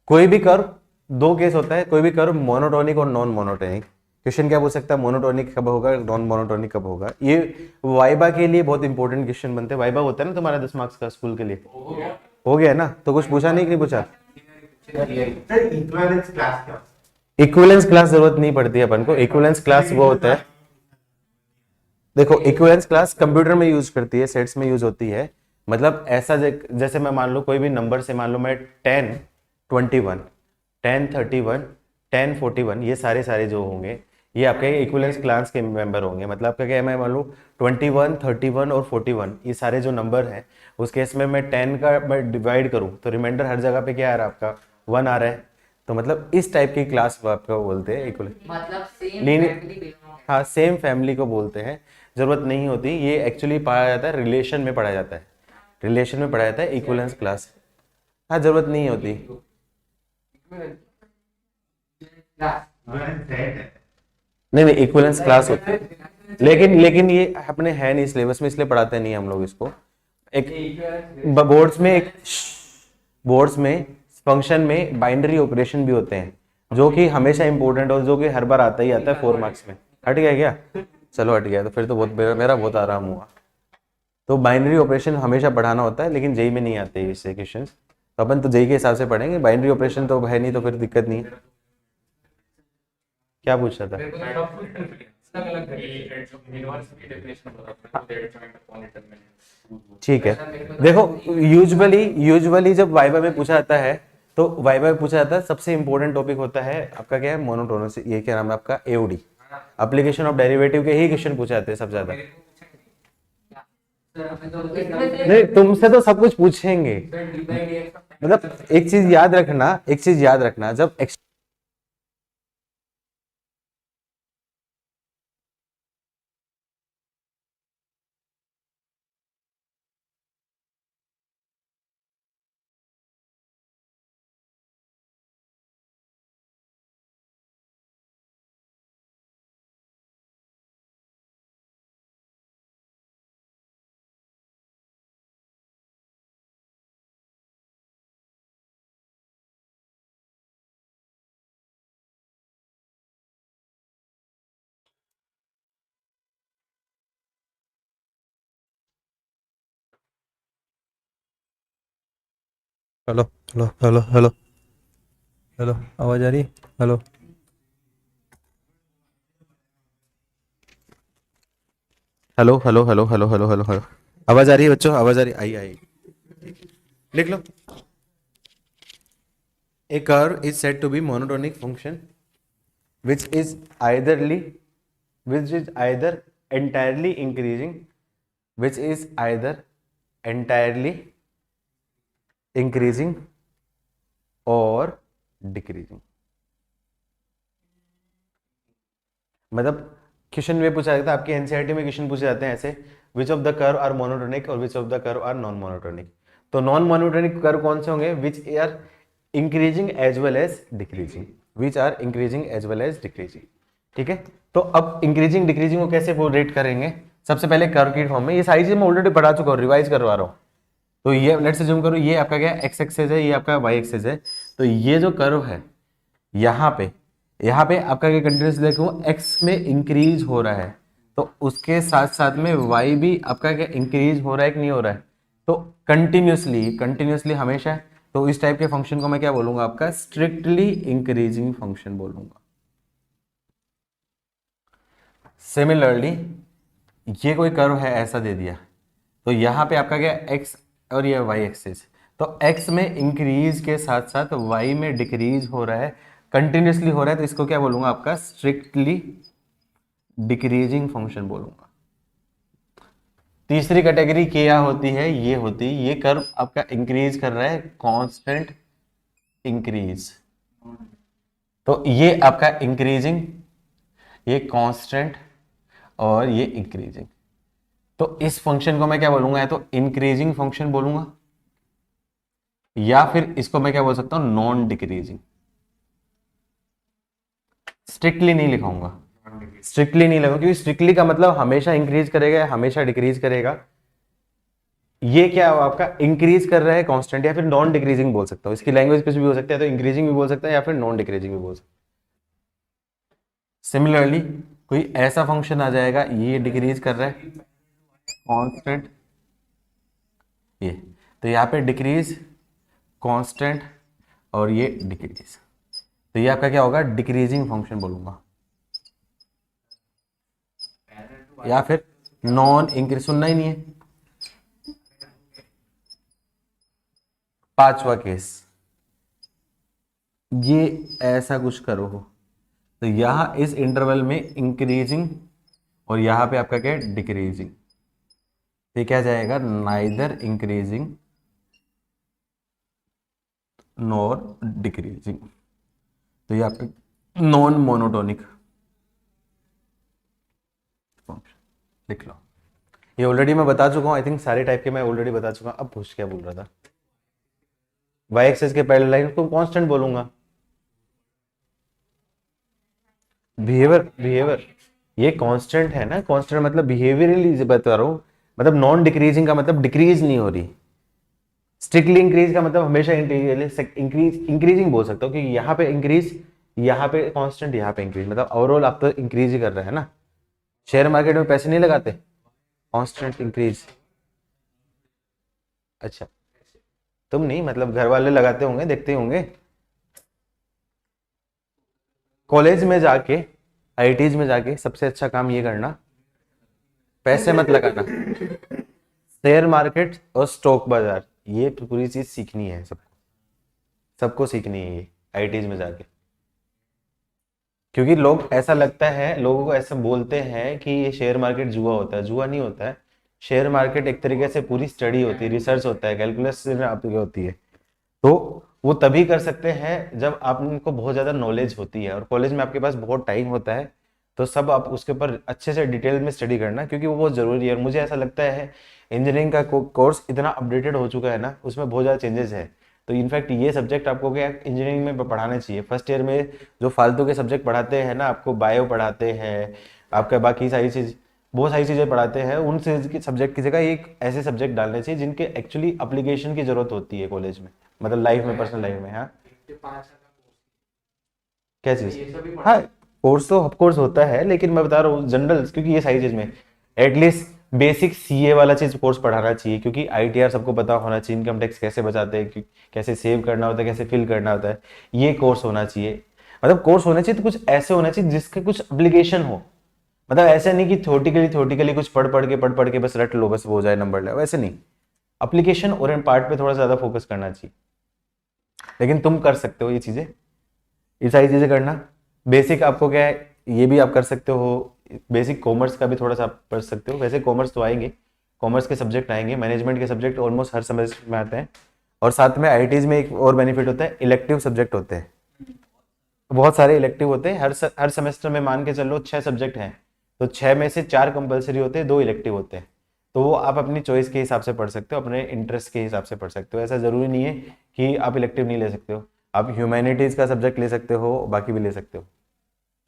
कोई भी कर्व, दो केस होता है, कोई भी कर्व मोनोटोनिक और नॉन मोनोटोनिक। क्वेश्चन क्या पूछ सकता है, मोनोटोनिक कब होगा, नॉन मोनोटोनिक कब होगा। ये वाइबा के लिए बहुत इंपॉर्टेंट क्वेश्चन बनते हैं। वाइबा होता है ना तुम्हारा 10 मार्क्स का स्कूल के लिए, हो गया है ना, तो कुछ पूछा नहीं कि नहीं पूछा। इक्विवेलेंस क्लास जरूरत नहीं पड़ती है अपन को, इक्विवेलेंस क्लास वो होता है, देखो इक्विवेलेंस क्लास कंप्यूटर में यूज करती है, सेट्स में यूज होती है। मतलब ऐसा जैसे मैं मान लो कोई भी नंबर से, मान लो मैं 10, 21, 10, 31, 10, 41, ये सारे सारे जो होंगे ये आपके इक्विवेलेंस क्लास के मेंबर होंगे। मतलब आपका क्या है, मैं मान लो 21, 31 और 41 ये सारे जो नंबर हैं, उस केस में मैं 10 का मैं डिवाइड करूं तो रिमाइंडर हर जगह पे क्या आ रहा है आपका, 1 आ रहा है। तो मतलब इस टाइप की क्लास आपका बोलते हैं इक्विवेलेंस, मतलब सेम लीनियर, फैमिली बिलोंग। हाँ सेम फैमिली को बोलते हैं। जरूरत नहीं होती, ये एक्चुअली पढ़ा जाता है रिलेशन में, पढ़ा जाता है रिलेशन में पढ़ा जाता है इक्विवेलेंस क्लास। हाँ जरूरत नहीं होती, नहीं नहीं इक्विवेलेंस क्लास होती है, लेकिन ये अपने है नहीं सिलेबस में, इसलिए पढ़ाते नहीं हम लोग इसको। एक बोर्ड्स में, एक बोर्ड्स में फंक्शन में बाइनरी ऑपरेशन भी होते हैं, जो कि हमेशा इंपॉर्टेंट और जो कि हर बार आता ही आता है 4 मार्क्स में। हट गया क्या, चलो हट गया, तो फिर तो बहुत मेरा बहुत आराम हुआ। तो बाइनरी ऑपरेशन हमेशा पढ़ाना होता है, लेकिन जेई में नहीं आते इससे क्वेश्चन, तो अपन तो जेई के हिसाब से पढ़ेंगे, बाइनरी ऑपरेशन तो है नहीं, तो फिर दिक्कत नहीं है। क्या पूछ रहा था, ठीक है। देखो यूजुअली जब वाइवा में पूछा जाता है, तो वाइवा में पूछा जाता है सबसे इंपॉर्टेंट टॉपिक होता है आपका क्या है, मोनोटोनस, ये क्या नाम है आपका, एओडी, एप्लीकेशन ऑफ डेरिवेटिव के ही क्वेश्चन पूछे जाते हैं सबसे ज्यादा। नहीं तुमसे तो सब कुछ पूछेंगे, मतलब एक चीज याद रखना, एक चीज याद रखना, जब hello hello hello hello hello, आवाज़ आ रही? Hello hello hello hello hello hello hello hello, आवाज आ रही है बच्चों? आवाज आ रही? आई आई, लिख लो। A curve is said to be monotonic function which is eitherly which is either entirely increasing which is either entirely increasing or decreasing। मतलब question में पूछा जाता है, आपके एनसीईआरटी में क्वेश्चन पूछे जाते हैं ऐसे, which of the curve are monotonic और which of the curve are non monotonic. तो नॉन मोनोटोनिक कर्व कौन से होंगे? Which are increasing as well as decreasing, which are increasing as well as decreasing. ठीक है, तो अब इंक्रीजिंग डिक्रीजिंग को कैसे वो रेट करेंगे? सबसे पहले कर्व की फॉर्म में, ये सारी चीज मैं ऑलरेडी पढ़ा चुका हूँ, रिवाइज करवा रहा हूँ। तो ये लेट्स अज्यूम करो, ये आपका क्या एक्स एक्सेस है, ये आपका वाई एक्सेस है। तो ये जो कर्व है यहाँ पे आपका क्या कंटिन्यूस देखो एक्स में इंक्रीज हो रहा है, तो उसके साथ साथ में वाई भी आपका क्या इंक्रीज हो रहा है कि नहीं हो रहा है? तो कंटिन्यूसली कंटिन्यूसली हमेशा। तो इस टाइप के फंक्शन को मैं क्या बोलूंगा? आपका स्ट्रिक्टली इंक्रीजिंग फंक्शन बोलूंगा। सिमिलरली ये कोई कर्व है ऐसा दे दिया, तो यहाँ पे आपका क्या एक्स और ये वाई एक्सिस, तो एक्स में इंक्रीज के साथ साथ वाई में डिक्रीज हो रहा है, कंटिन्यूसली हो रहा है, तो इसको क्या बोलूंगा? आपका स्ट्रिक्टली डिक्रीजिंग फंक्शन बोलूंगा। तीसरी कैटेगरी क्या होती है? ये होती है ये कर्व आपका इंक्रीज कर रहा है, कांस्टेंट इंक्रीज, तो ये आपका इंक्रीजिंग, ये कांस्टेंट और ये इंक्रीजिंग। तो इस फंक्शन को मैं क्या बोलूंगा? या तो इंक्रीजिंग फंक्शन बोलूंगा, या फिर इसको मैं क्या बोल सकता हूं? Non decreasing. स्ट्रिक्टली नहीं लिखाऊंगा, स्ट्रिक्टली नहीं लिखूंगा, क्योंकि स्ट्रिक्टली का मतलब हमेशा इंक्रीज करेगा हमेशा डिक्रीज करेगा। ये क्या है आपका? इंक्रीज कर रहा है कांस्टेंट, या फिर नॉन डिक्रीजिंग बोल सकता हूं, इसकी लैंग्वेज कुछ भी हो सकता है, तो इंक्रीजिंग भी बोल सकता है या फिर नॉन डिक्रीजिंग भी बोल सकता है। सिमिलरली कोई ऐसा फंक्शन आ जाएगा, ये डिक्रीज कर रहा है कांस्टेंट, ये, तो यहाँ पे डिक्रीज कांस्टेंट और ये डिक्रीज, तो ये आपका क्या होगा? डिक्रीजिंग फंक्शन बोलूंगा, या फिर नॉन इंक्रीज। सुनना ही नहीं है। पांचवा केस, ये ऐसा कुछ करो हो, तो यहां इस इंटरवल में इंक्रीजिंग और यहां पे आपका क्या है? डिक्रीजिंग, ये क्या जाएगा? नाइदर इंक्रीजिंग नॉर डिक्रीजिंग, तो ये आपका नॉन मोनोटोनिक फंक्शन। लिख लो, ये ऑलरेडी मैं बता चुका हूं, आई थिंक सारे टाइप के मैं ऑलरेडी बता चुका हूं। अब पूछ क्या बोल रहा था? वाई एक्सेस के पैरेलल लाइन को कांस्टेंट बोलूंगा। बिहेवियर बिहेवियर ये कांस्टेंट है ना, कांस्टेंट मतलब बिहेवियरली बता रहा हूं, मतलब नॉन डिक्रीजिंग का मतलब डिक्रीज नहीं हो रही। स्ट्रिक्टली इंक्रीज का मतलब हमेशा इंक्रीज इंक्रीजिंग बोल सकता हूँ, क्योंकि यहाँ पे इंक्रीज, यहाँ पे कांस्टेंट, यहाँ पे इंक्रीज, मतलब ओवरऑल आप तो इंक्रीज ही कर रहे हैं ना। शेयर मार्केट में पैसे नहीं लगाते, कांस्टेंट इंक्रीज। अच्छा, तुम नहीं, मतलब घर वाले लगाते होंगे, देखते होंगे। कॉलेज में जाके, आईआईटीज में जाके सबसे अच्छा काम ये करना, पैसे मत लगाना। शेयर मार्केट और स्टॉक बाजार, ये पूरी चीज सीखनी है सबको, सबको सीखनी है ये आईआईटीज में जाके। क्योंकि लोग, ऐसा लगता है लोगों को, ऐसा बोलते हैं कि ये शेयर मार्केट जुआ होता है, जुआ नहीं होता है। शेयर मार्केट एक तरीके से पूरी स्टडी होती है, रिसर्च होता है, कैलकुलस आपकी होती है। तो वो तभी कर सकते हैं जब आप उनको बहुत ज़्यादा नॉलेज होती है, और कॉलेज में आपके पास बहुत टाइम होता है, तो सब आप उसके ऊपर अच्छे से डिटेल में स्टडी करना, क्योंकि वो बहुत ज़रूरी है। और मुझे ऐसा लगता है इंजीनियरिंग का कोर्स इतना अपडेटेड हो चुका है ना, उसमें बहुत ज़्यादा चेंजेस है। तो इनफैक्ट ये सब्जेक्ट आपको क्या इंजीनियरिंग में पढ़ाना चाहिए। फर्स्ट ईयर में जो फालतू के सब्जेक्ट पढ़ाते हैं ना, आपको बायो पढ़ाते हैं, आपका बाकी सारी चीज़, बहुत सारी चीज़ें पढ़ाते हैं, उन सब्जेक्ट की जगह एक ऐसे सब्जेक्ट डालने चाहिए जिनके एक्चुअली एप्लीकेशन की जरूरत होती है कॉलेज में, मतलब लाइफ में, पर्सनल लाइफ में। हाँ, क्या चीज़? हाँ, कोर्स तो ऑफ कोर्स होता है, लेकिन मैं बता रहा हूँ जनरल, क्योंकि ये सारी चीज़ में एटलीस्ट बेसिक सीए वाला चीज कोर्स पढ़ाना चाहिए, क्योंकि आईटीआर सबको पता होना चाहिए, इनकम टैक्स कैसे बचाते हैं, कैसे सेव करना होता है, कैसे फिल करना होता है, ये कोर्स होना चाहिए। मतलब कोर्स होना चाहिए तो कुछ ऐसे होना चाहिए जिसके कुछ एप्लीकेशन हो। मतलब ऐसे नहीं कि थ्योरेटिकली कुछ पढ़ के बस रट लो, बस वो हो जाए नंबर ले, वैसे नहीं। एप्लीकेशन और पार्ट पे थोड़ा ज्यादा फोकस करना चाहिए। लेकिन तुम कर सकते हो ये चीजें, ये सारी चीजें करना। बेसिक आपको क्या है, ये भी आप कर सकते हो। बेसिक कॉमर्स का भी थोड़ा सा आप पढ़ सकते हो। वैसे कॉमर्स तो आएंगे, कॉमर्स के सब्जेक्ट आएंगे, मैनेजमेंट के सब्जेक्ट ऑलमोस्ट हर सेमेस्टर में आते हैं। और साथ में आईटीज में एक और बेनिफिट होता है, इलेक्टिव सब्जेक्ट होते हैं। बहुत सारे इलेक्टिव होते हैं, हर सेमेस्टर में मान के चलो 6 सब्जेक्ट हैं, तो 6 में से 4 कंपलसरी होते हैं, 2 इलेक्टिव होते हैं। तो वो आप अपनी चॉइस के हिसाब से पढ़ सकते हो, अपने इंटरेस्ट के हिसाब से पढ़ सकते हो। ऐसा जरूरी नहीं है कि आप इलेक्टिव नहीं ले सकते हो, आप ह्यूमैनिटीज का सब्जेक्ट ले सकते हो, बाकी भी ले सकते हो।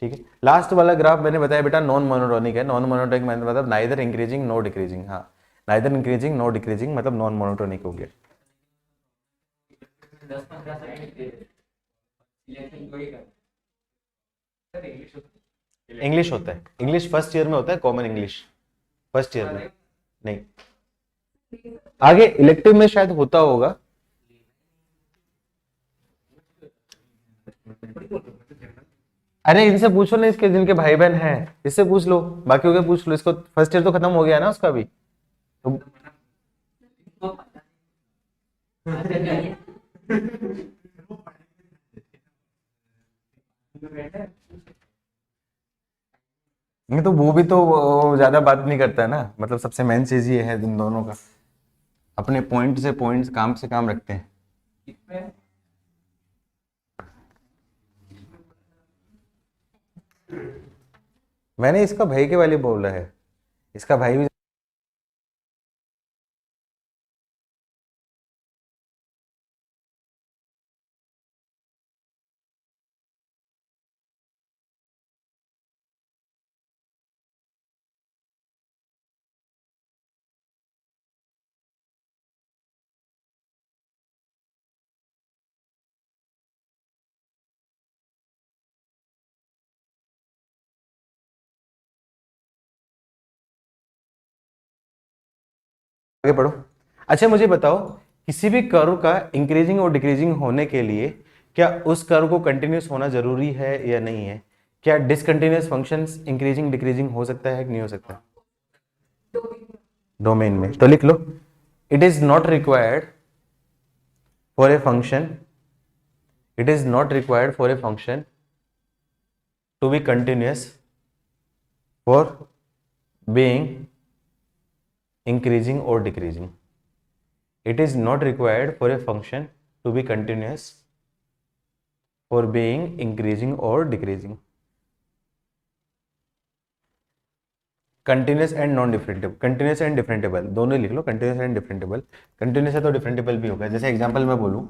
ठीक है। लास्ट वाला ग्राफ मैंने बताया बेटा नॉन मोनोटोनिक है। नॉन मोनोटोनिक मतलब नाइदर इंक्रीजिंग नो डिक्रीजिंग। हाँ, नाइदर इंक्रीजिंग नो डिक्रीजिंग मतलब नॉन मोनोटोनिक हो गया। 10-15 सेकंड दे दे, सिलेक्शन कोई कर सर। इंग्लिश होता है, इंग्लिश फर्स्ट ईयर में होता है, कॉमन इंग्लिश फर्स्ट ईयर में नहीं। आगे इलेक्टिव में शायद होता होगा। अरे इनसे पूछो ना, इसके जिनके भाई बहन हैं, इससे पूछ लो, बाकी के पूछ लो। इसको फर्स्ट ईयर तो खत्म हो गया ना उसका भी तो। नहीं तो वो भी तो वो ज्यादा बात नहीं करता है ना। मतलब सबसे मेन चीज ये है इन दोनों का, अपने पॉइंट से पॉइंट्स, काम से काम रखते हैं। मैंने इसका भाई के वाली बोला है, इसका भाई भी। आगे पढ़ो। अच्छा मुझे बताओ, किसी भी कर्व का इंक्रीजिंग और डिक्रीजिंग होने के लिए क्या उस कर्व को कंटिन्यूस होना जरूरी है या नहीं है? क्या डिसकंटिन्यूअस फंक्शंस इंक्रीजिंग डिक्रीजिंग हो सकता है कि नहीं हो सकता? डोमेन में तो लिख लो, it is not required for a function, it is not required for a function to be continuous for being increasing or decreasing. It is not required for a function to be continuous for being increasing or decreasing. Continuous and non differentiable, continuous and differentiable दोनों लिख लो। Continuous and differentiable, continuous है तो differentiable भी होगा। जैसे example मैं बोलूं,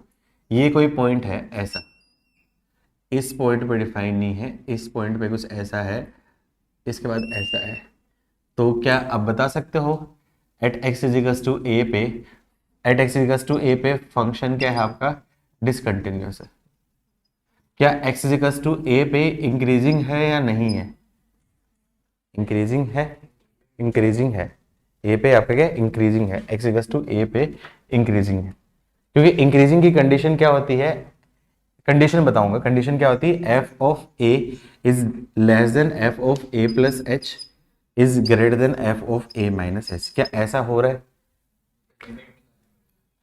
ये कोई पॉइंट है ऐसा, इस पॉइंट पे डिफाइन नहीं है, इस पॉइंट पे कुछ ऐसा है, इसके बाद ऐसा है, तो क्या आप बता सकते हो एट एक्स इजिकल्स टू ए पे, एट एक्स इजिकल्स टू ए पे फंक्शन क्या है आपका? डिसकंटिन्यूअस है। क्या एक्स इजिकल्स टू ए पे इंक्रीजिंग है या नहीं है? इंक्रीजिंग है, इंक्रीजिंग है। ए पे आपका क्या इंक्रीजिंग है, एक्स इजिकल्स टू ए पे इंक्रीजिंग है। क्योंकि इंक्रीजिंग की कंडीशन क्या होती है, कंडीशन बताऊंगा। कंडीशन क्या होती है, F of A is less than F of A plus H is greater than F of A minus H. क्या ऐसा हो रहा है?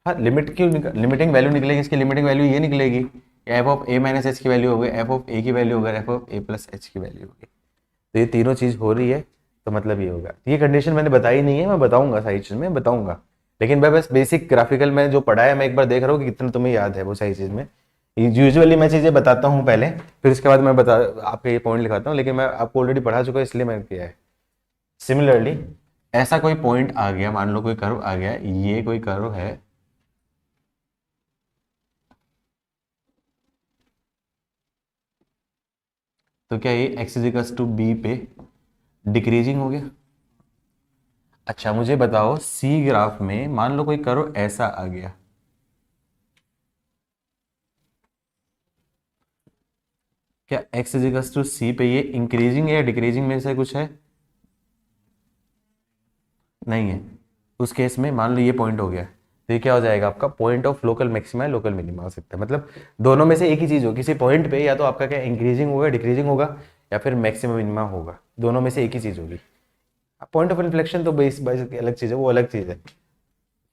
हाँ, लिमिट क्यों लिमिटिंग वैल्यू निकलेगी, इसकी लिमिटिंग वैल्यू ये निकलेगी, F of A minus H की वैल्यू हो गई, एफ ऑफ ए की वैल्यू होगा, F of A plus H की वैल्यू होगी। तो ये तीनों चीज हो रही है, तो मतलब ये होगा। ये कंडीशन मैंने बताई नहीं है, मैं बताऊंगा, सारी चीज में बताऊंगा। लेकिन मैं बस बेसिक ग्राफिकल में जो पढ़ा है मैं एक बार देख रहा हूँ कि कितना तुम्हें याद है वो सारी चीज में। यूजुअली मैं चीजें बताता हूँ पहले, फिर उसके बाद मैं बता आपके ये पॉइंट लिखाता हूँ, लेकिन मैं आपको ऑलरेडी पढ़ा चुका है इसलिए मैंने किया है। सिमिलरली ऐसा कोई पॉइंट आ गया, मान लो कोई कर्व आ गया, ये कोई कर्व है, तो क्या ये एक्स इजिकल्स टू बी पे डिक्रीजिंग हो गया? अच्छा मुझे बताओ, सी ग्राफ में मान लो कोई कर्व ऐसा आ गया, क्या एक्स इजिकल्स टू सी पे ये इंक्रीजिंग या डिक्रीजिंग में से कुछ है? नहीं है, उस केस में मान लो ये पॉइंट हो गया, तो ये क्या हो जाएगा आपका point of local maxima local minima हो सकता है। मतलब दोनों में से एक ही चीज हो, किसी पॉइंट पे या तो आपका क्या इंक्रीजिंग होगा डिक्रीजिंग होगा या फिर मैक्सिमम मिनिमा होगा, दोनों में से एक ही चीज होगी। पॉइंट ऑफ इन्फ्लेक्शन तो बेस अलग चीज है, वो अलग चीज है,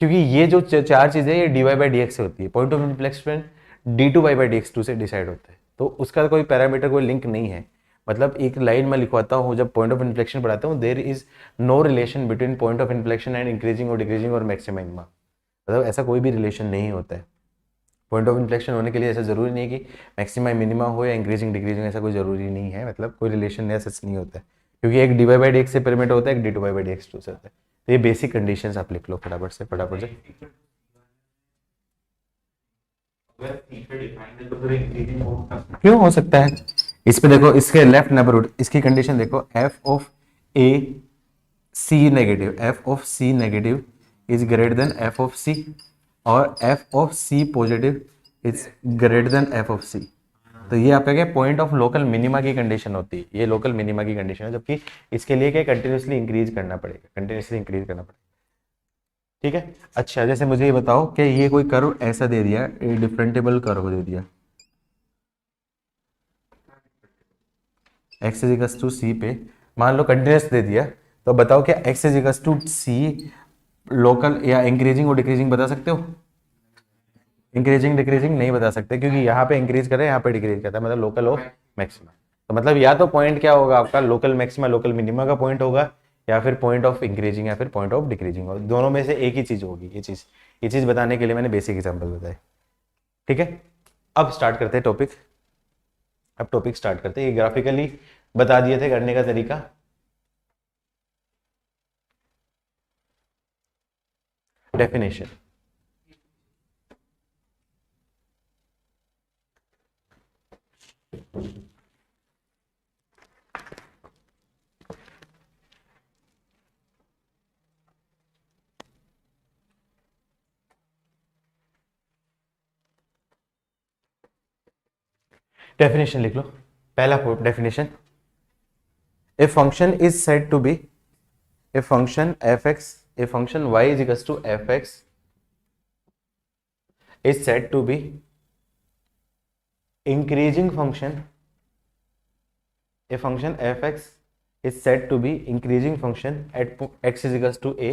क्योंकि ये जो चार चीजें ये dy बाई डी से होती है। Point of inflection d2y by D से डिसाइड होता है, तो उसका कोई पैरामीटर कोई लिंक नहीं है। मतलब एक लाइन में लिखवाता हूँ जब पॉइंट ऑफ इन्फ्लेक्शन पढ़ाता हूँ, there is no relation between point of inflection and increasing और डिक्रीजिंग और मैक्सिमम। मतलब ऐसा कोई भी रिलेशन नहीं होता है। पॉइंट ऑफ इन्फ्लेक्शन होने के लिए ऐसा जरूरी नहीं है कि मैक्सिमम मिनिमा हो या इंक्रीजिंग डिक्रीजिंग, ऐसा कोई जरूरी नहीं है। मतलब कोई रिलेशन ऐसा नहीं होता है, क्योंकि एक dy बाई डी से पेरामीटर होता है, एक d2y बाई डी से होता है। तो ये बेसिक कंडीशंस आप लिख लो फटाफट से फटाफट से। क्यों हो सकता है, इस पे देखो, इसके लेफ्ट नेबरहुड, इसकी कंडीशन देखो, F of A C negative, F of C negative is greater than F of C, और F of C positive is greater than F of C. तो ये आपका क्या पॉइंट ऑफ लोकल मिनिमा की condition होती है, ये लोकल मिनिमा की कंडीशन है, जबकि इसके लिए क्या कंटिन्यूसली इंक्रीज करना पड़ेगा, कंटिन्यूसली इंक्रीज करना पड़ेगा। ठीक है। अच्छा, जैसे मुझे ये बताओ कि ये कोई कर्व ऐसा दे दिया, डिफरेंटेबल कर्व दे दिया, x is equals to c पे, मान लो कंटिन्यूस दे दिया, तो बताओ क्या x is equals to c local या इंक्रीजिंग और डिक्रीजिंग बता सकते हो? इंक्रीजिंग डिक्रीजिंग नहीं बता सकते, क्योंकि यहाँ पे इंक्रीज करे यहाँ पे डिक्रीज करता है, मतलब लोकल ऑफ मैक्सिमा। तो मतलब या तो पॉइंट क्या होगा आपका लोकल मैक्सिमा लोकल मिनिमा का पॉइंट होगा, या फिर पॉइंट ऑफ इंक्रीजिंग या फिर पॉइंट ऑफ डिक्रीजिंग होगा, दोनों में से एक ही चीज होगी। ये चीज बताने के लिए मैंने बेसिक एग्जांपल बताए। ठीक है, अब स्टार्ट करते हैं टॉपिक। अब टॉपिक स्टार्ट करते हैं, ये ग्राफिकली बता दिए थे करने का तरीका। डेफिनेशन, डेफिनेशन लिख लो। पहला definition, a function is said to be, a function f x, a function y is equals to f x is said to be increasing function, a function fx is said to be increasing function at x is equals to a,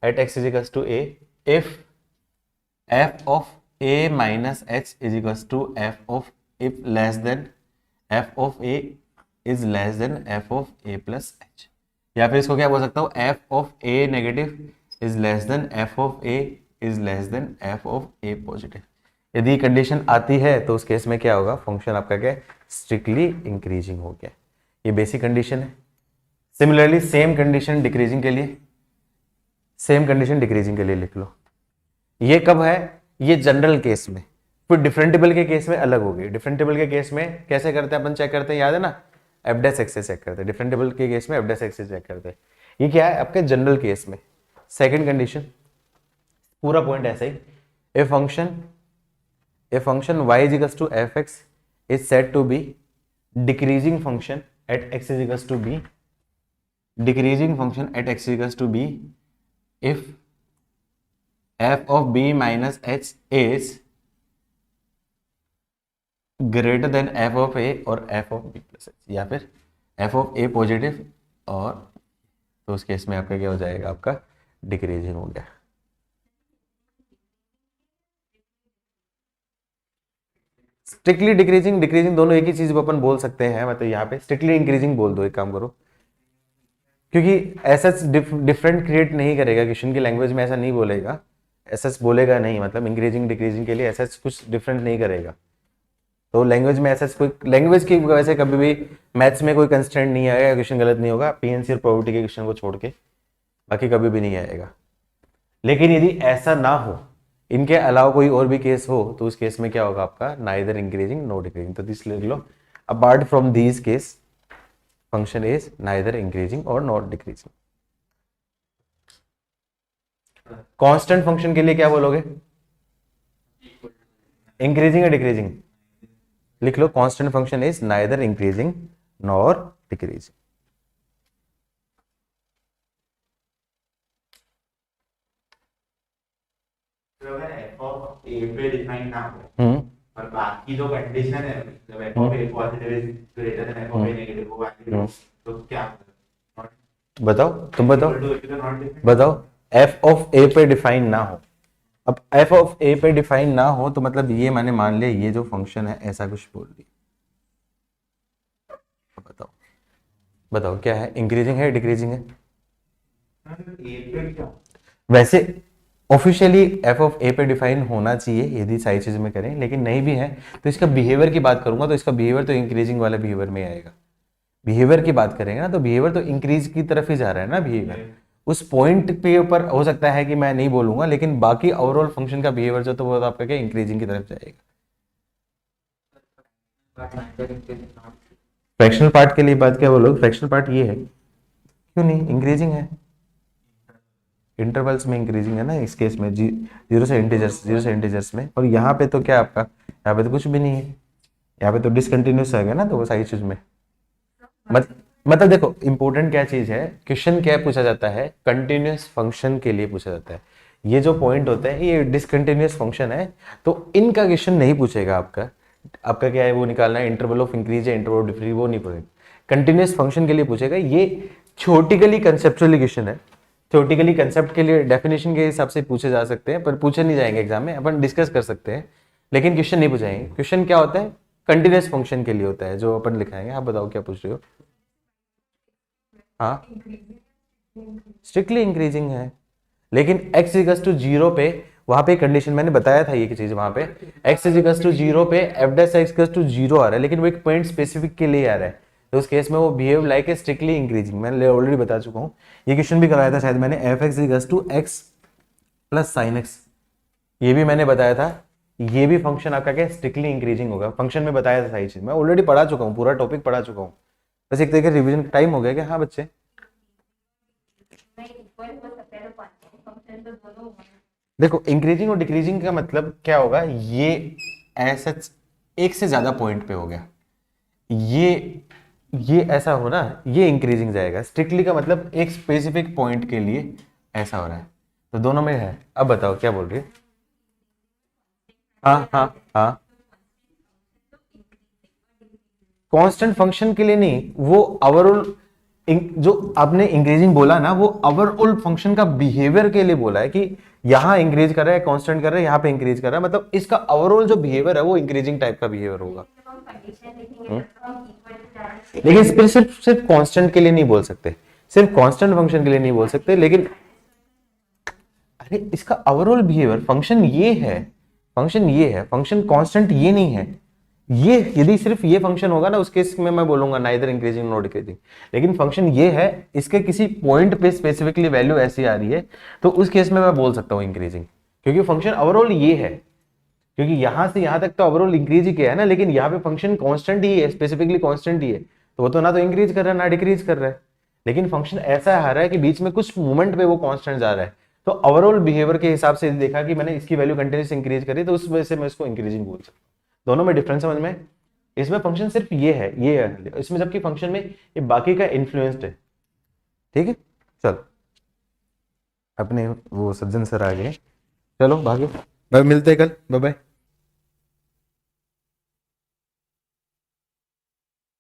at x is equals to a if f of a minus h is equals to f of, if less than f of a is less than f of a plus h, या फिर इसको क्या बोल सकता हूँ, f of a negative is less than f of a is less than f of a positive. यदि condition आती है तो उस केस में क्या होगा, फंक्शन आपका क्या स्ट्रिक्टली इंक्रीजिंग हो गया। ये बेसिक कंडीशन है। सिमिलरली सेम कंडीशन डिक्रीजिंग के लिए, सेम कंडीशन डिक्रीजिंग के लिए लिख लो। ये कब है, ये जनरल केस में। फिर डिफरेंटेबल के केस में अलग होगी। डिफरेंटेबल के केस में कैसे करते हैं अपन, चेक करते हैं, याद है ना, एफ डैश एक्स से चेक करते हैं। डिफरेंटेबल के केस में एफ डैश एक्स से चेक करते हैं। ये क्या है आपके जनरल केस में। सेकंड कंडीशन, पूरा पॉइंट ऐसा ही, a function y is equals to fx is said to be decreasing function at x is equals to b, decreasing function at x is equals to b if f of b minus h is greater than f of a और f of b plus h, या फिर f of a positive, और तो उस case में आपका क्या हो जाएगा, आपका डिक्रीजिंग हो गया। स्ट्रिक्टली डिक्रीजिंग डिक्रीजिंग दोनों एक ही चीज अपन बोल सकते हैं। मतलब यहाँ पे स्ट्रिक्टली इंक्रीजिंग बोल दो, एक काम करो, क्योंकि ऐसा डिफरेंट क्रिएट नहीं करेगा, क्वेश्चन की लैंग्वेज में ऐसा नहीं बोलेगा, ऐसा बोलेगा नहीं। मतलब इंक्रीजिंग डिक्रीजिंग के लिए ऐसा कुछ डिफरेंट नहीं करेगा। तो लैंग्वेज में ऐसा कोई, लैंग्वेज की वजह से कभी भी मैथ्स में कोई कंस्टेंट नहीं आएगा, क्वेश्चन गलत नहीं होगा, पीएनसी और प्रोबेबिलिटी के क्वेश्चन को छोड़ के, बाकी कभी भी नहीं आएगा। लेकिन यदि ऐसा ना हो, इनके अलावा कोई और भी केस हो, तो उस केस में क्या होगा आपका, नाइदर इंक्रीजिंग नो डिक्रीजिंग। तो दिस लिख लो, apart from these case function is neither increasing और नॉट डिक्रीजिंग। कांस्टेंट फंक्शन के लिए क्या बोलोगे, इंक्रीजिंग या डिक्रीजिंग? लिख लो, constant function is neither increasing nor decreasing. A पे डिफाइन ना हो और बाकी जो कंडीशन है जब F of A positive is greater than F of A negative होगा तो क्या बताओ, तुम बताओ, नॉट डिफाइन बताओ। एफ ऑफ ए पे डिफाइन ना हो, अब एफ ऑफ ए पे डिफाइन ना हो तो मतलब ये मैंने मान लिया ये जो फंक्शन है ऐसा कुछ बोल दिया। बताओ बताओ क्या है, इंक्रीजिंग है डिक्रीजिंग है? ए पे क्या वैसे ऑफिशियली एफ ऑफ ए पे डिफाइन होना चाहिए यदि सारी चीज में करें, लेकिन नहीं भी है तो इसका बिहेवियर की बात करूंगा तो इसका बिहेवियर तो इंक्रीजिंग वाले बिहेवियर में आएगा। बिहेवियर की बात करेंगे ना तो बिहेवियर तो इंक्रीज की तरफ ही जा रहा है ना बिहेवियर। उस पॉइंट पे ऊपर हो सकता है कि मैं नहीं बोलूंगा, लेकिन बाकी ओवरऑल फंक्शन का बिहेवियर जो तो वो तो आपका क्या इंक्रीजिंग की तरफ जाएगा। फ्रैक्शनल पार्ट के लिए बात क्या बोलोगे? फ्रैक्शनल पार्ट ये है, क्यों नहीं इंक्रीजिंग है, इंटरवल्स में इंक्रीजिंग है ना इस केस में, जीरो से इंटीजर्स में। और यहाँ पे तो क्या आपका, यहाँ पे तो कुछ भी नहीं है, यहाँ पे तो डिसकंटिन्यूस है ना, तो वो सारी चीज में मतलब देखो इंपॉर्टेंट क्या चीज है, क्वेश्चन क्या पूछा जाता है, कंटिन्यूअस फंक्शन के लिए पूछा जाता है। ये जो पॉइंट होता है ये डिसकंटिन्यूअस फंक्शन है, तो इनका क्वेश्चन नहीं पूछेगा। आपका क्या है वो निकालना है, इंटरवल ऑफ इंक्रीज या इंटरवल ऑफ डिक्रीज, वो नहीं पूछेगा। कंटिन्यूअस फंक्शन के लिए पूछेगा। ये थ्योरेटिकली कंसेप्चुअली क्वेश्चन है, थ्योरेटिकली कंसेप्ट के लिए डेफिनेशन के हिसाब से पूछे जा सकते हैं, पर पूछे नहीं जाएंगे एग्जाम में, अपन डिस्कस कर सकते हैं लेकिन क्वेश्चन नहीं पूछाएंगे। क्वेश्चन क्या होता है, कंटिन्यूअस फंक्शन के लिए होता है जो अपन लिखाएंगे। आप बताओ क्या पूछ रहे हो? हाँ स्ट्रिक्टली इंक्रीजिंग है, लेकिन x इक्वल्स टू 0 पे वहां पे कंडीशन मैंने बताया था ये चीज, वहां पे x इक्वल्स टू 0 पे f dash x equals to 0 आ रहा है, लेकिन वो एक पॉइंट स्पेसिफिक के लिए आ रहा है, तो उस केस में वो behave like a strictly increasing. मैंने ऑलरेडी बता चुका हूँ, ये क्वेश्चन भी कराया था शायद मैंने, f(x) equals to x plus sin x, ये भी मैंने बताया था। ये भी फंक्शन आपका क्या स्ट्रिक्टली इंक्रीजिंग होगा, फंक्शन में बताया था सारी चीज, मैं ऑलरेडी पढ़ा चुका हूँ, पूरा टॉपिक पढ़ा चुका हूँ। बस एक तरीके रिवीजन टाइम हो गया क्या? हाँ बच्चे देखो इंक्रीजिंग और डिक्रीजिंग का मतलब क्या होगा, ये ऐसा एक से ज्यादा पॉइंट पे हो गया, ये ऐसा हो ना, ये इंक्रीजिंग जाएगा। स्ट्रिक्टली का मतलब एक स्पेसिफिक पॉइंट के लिए ऐसा हो रहा है, तो दोनों में है। अब बताओ क्या बोल रही है? हाँ हाँ हाँ, कांस्टेंट फंक्शन के लिए नहीं, वो ओवरऑल जो आपने इंक्रीजिंग बोला ना, वो ओवरऑल फंक्शन का बिहेवियर के लिए बोला है कि यहाँ इंक्रीज कर रहा है, कांस्टेंट कर रहा है, यहाँ पे इंक्रीज कर रहा है, मतलब इसका ओवरऑल जो बिहेवियर है वो इंक्रीजिंग टाइप का बिहेवियर होगा। लेकिन सिर्फ कांस्टेंट के लिए नहीं बोल सकते, सिर्फ कांस्टेंट फंक्शन के लिए नहीं बोल सकते, लेकिन अरे इसका ओवरऑल बिहेवियर फंक्शन ये है, फंक्शन कांस्टेंट ये नहीं है। ये यदि सिर्फ ये फंक्शन होगा ना, उस केस में मैं बोलूंगा नाइदर इंक्रीजिंग नॉट डिक्रीजिंग, लेकिन फंक्शन ये है, इसके किसी पॉइंट पे स्पेसिफिकली वैल्यू ऐसी आ रही है, तो उस केस में मैं बोल सकता हूँ इंक्रीजिंग, क्योंकि फंक्शन ओवरऑल ये है, क्योंकि यहां से यहां तक तो ओवरऑल इंक्रीज ही किया है ना, लेकिन यहाँ पे फंक्शन कांस्टेंट ही है, स्पेसिफिकली कांस्टेंट ही है, तो वो तो ना तो इंक्रीज कर रहा है ना डिक्रीज कर रहा है, लेकिन फंक्शन ऐसा आ रहा है कि बीच में कुछ मोमेंट पे वो कांस्टेंट जा रहा है, तो ओवरऑल बिहेवियर के हिसाब से देखा कि मैंने इसकी वैल्यू कंटिन्यूस इंक्रीज करी, तो उस वजह से मैं इसको इंक्रीजिंग बोल सकता हूँ। दोनों में डिफरेंस समझ में? इसमें फंक्शन सिर्फ ये है इसमें, जबकि फंक्शन में ये बाकी का इन्फ्लुएंस्ड है। ठीक है, चलो अपने वो सज्जन सर आ गए, चलो भागे, मिलते हैं कल, बाय बाय।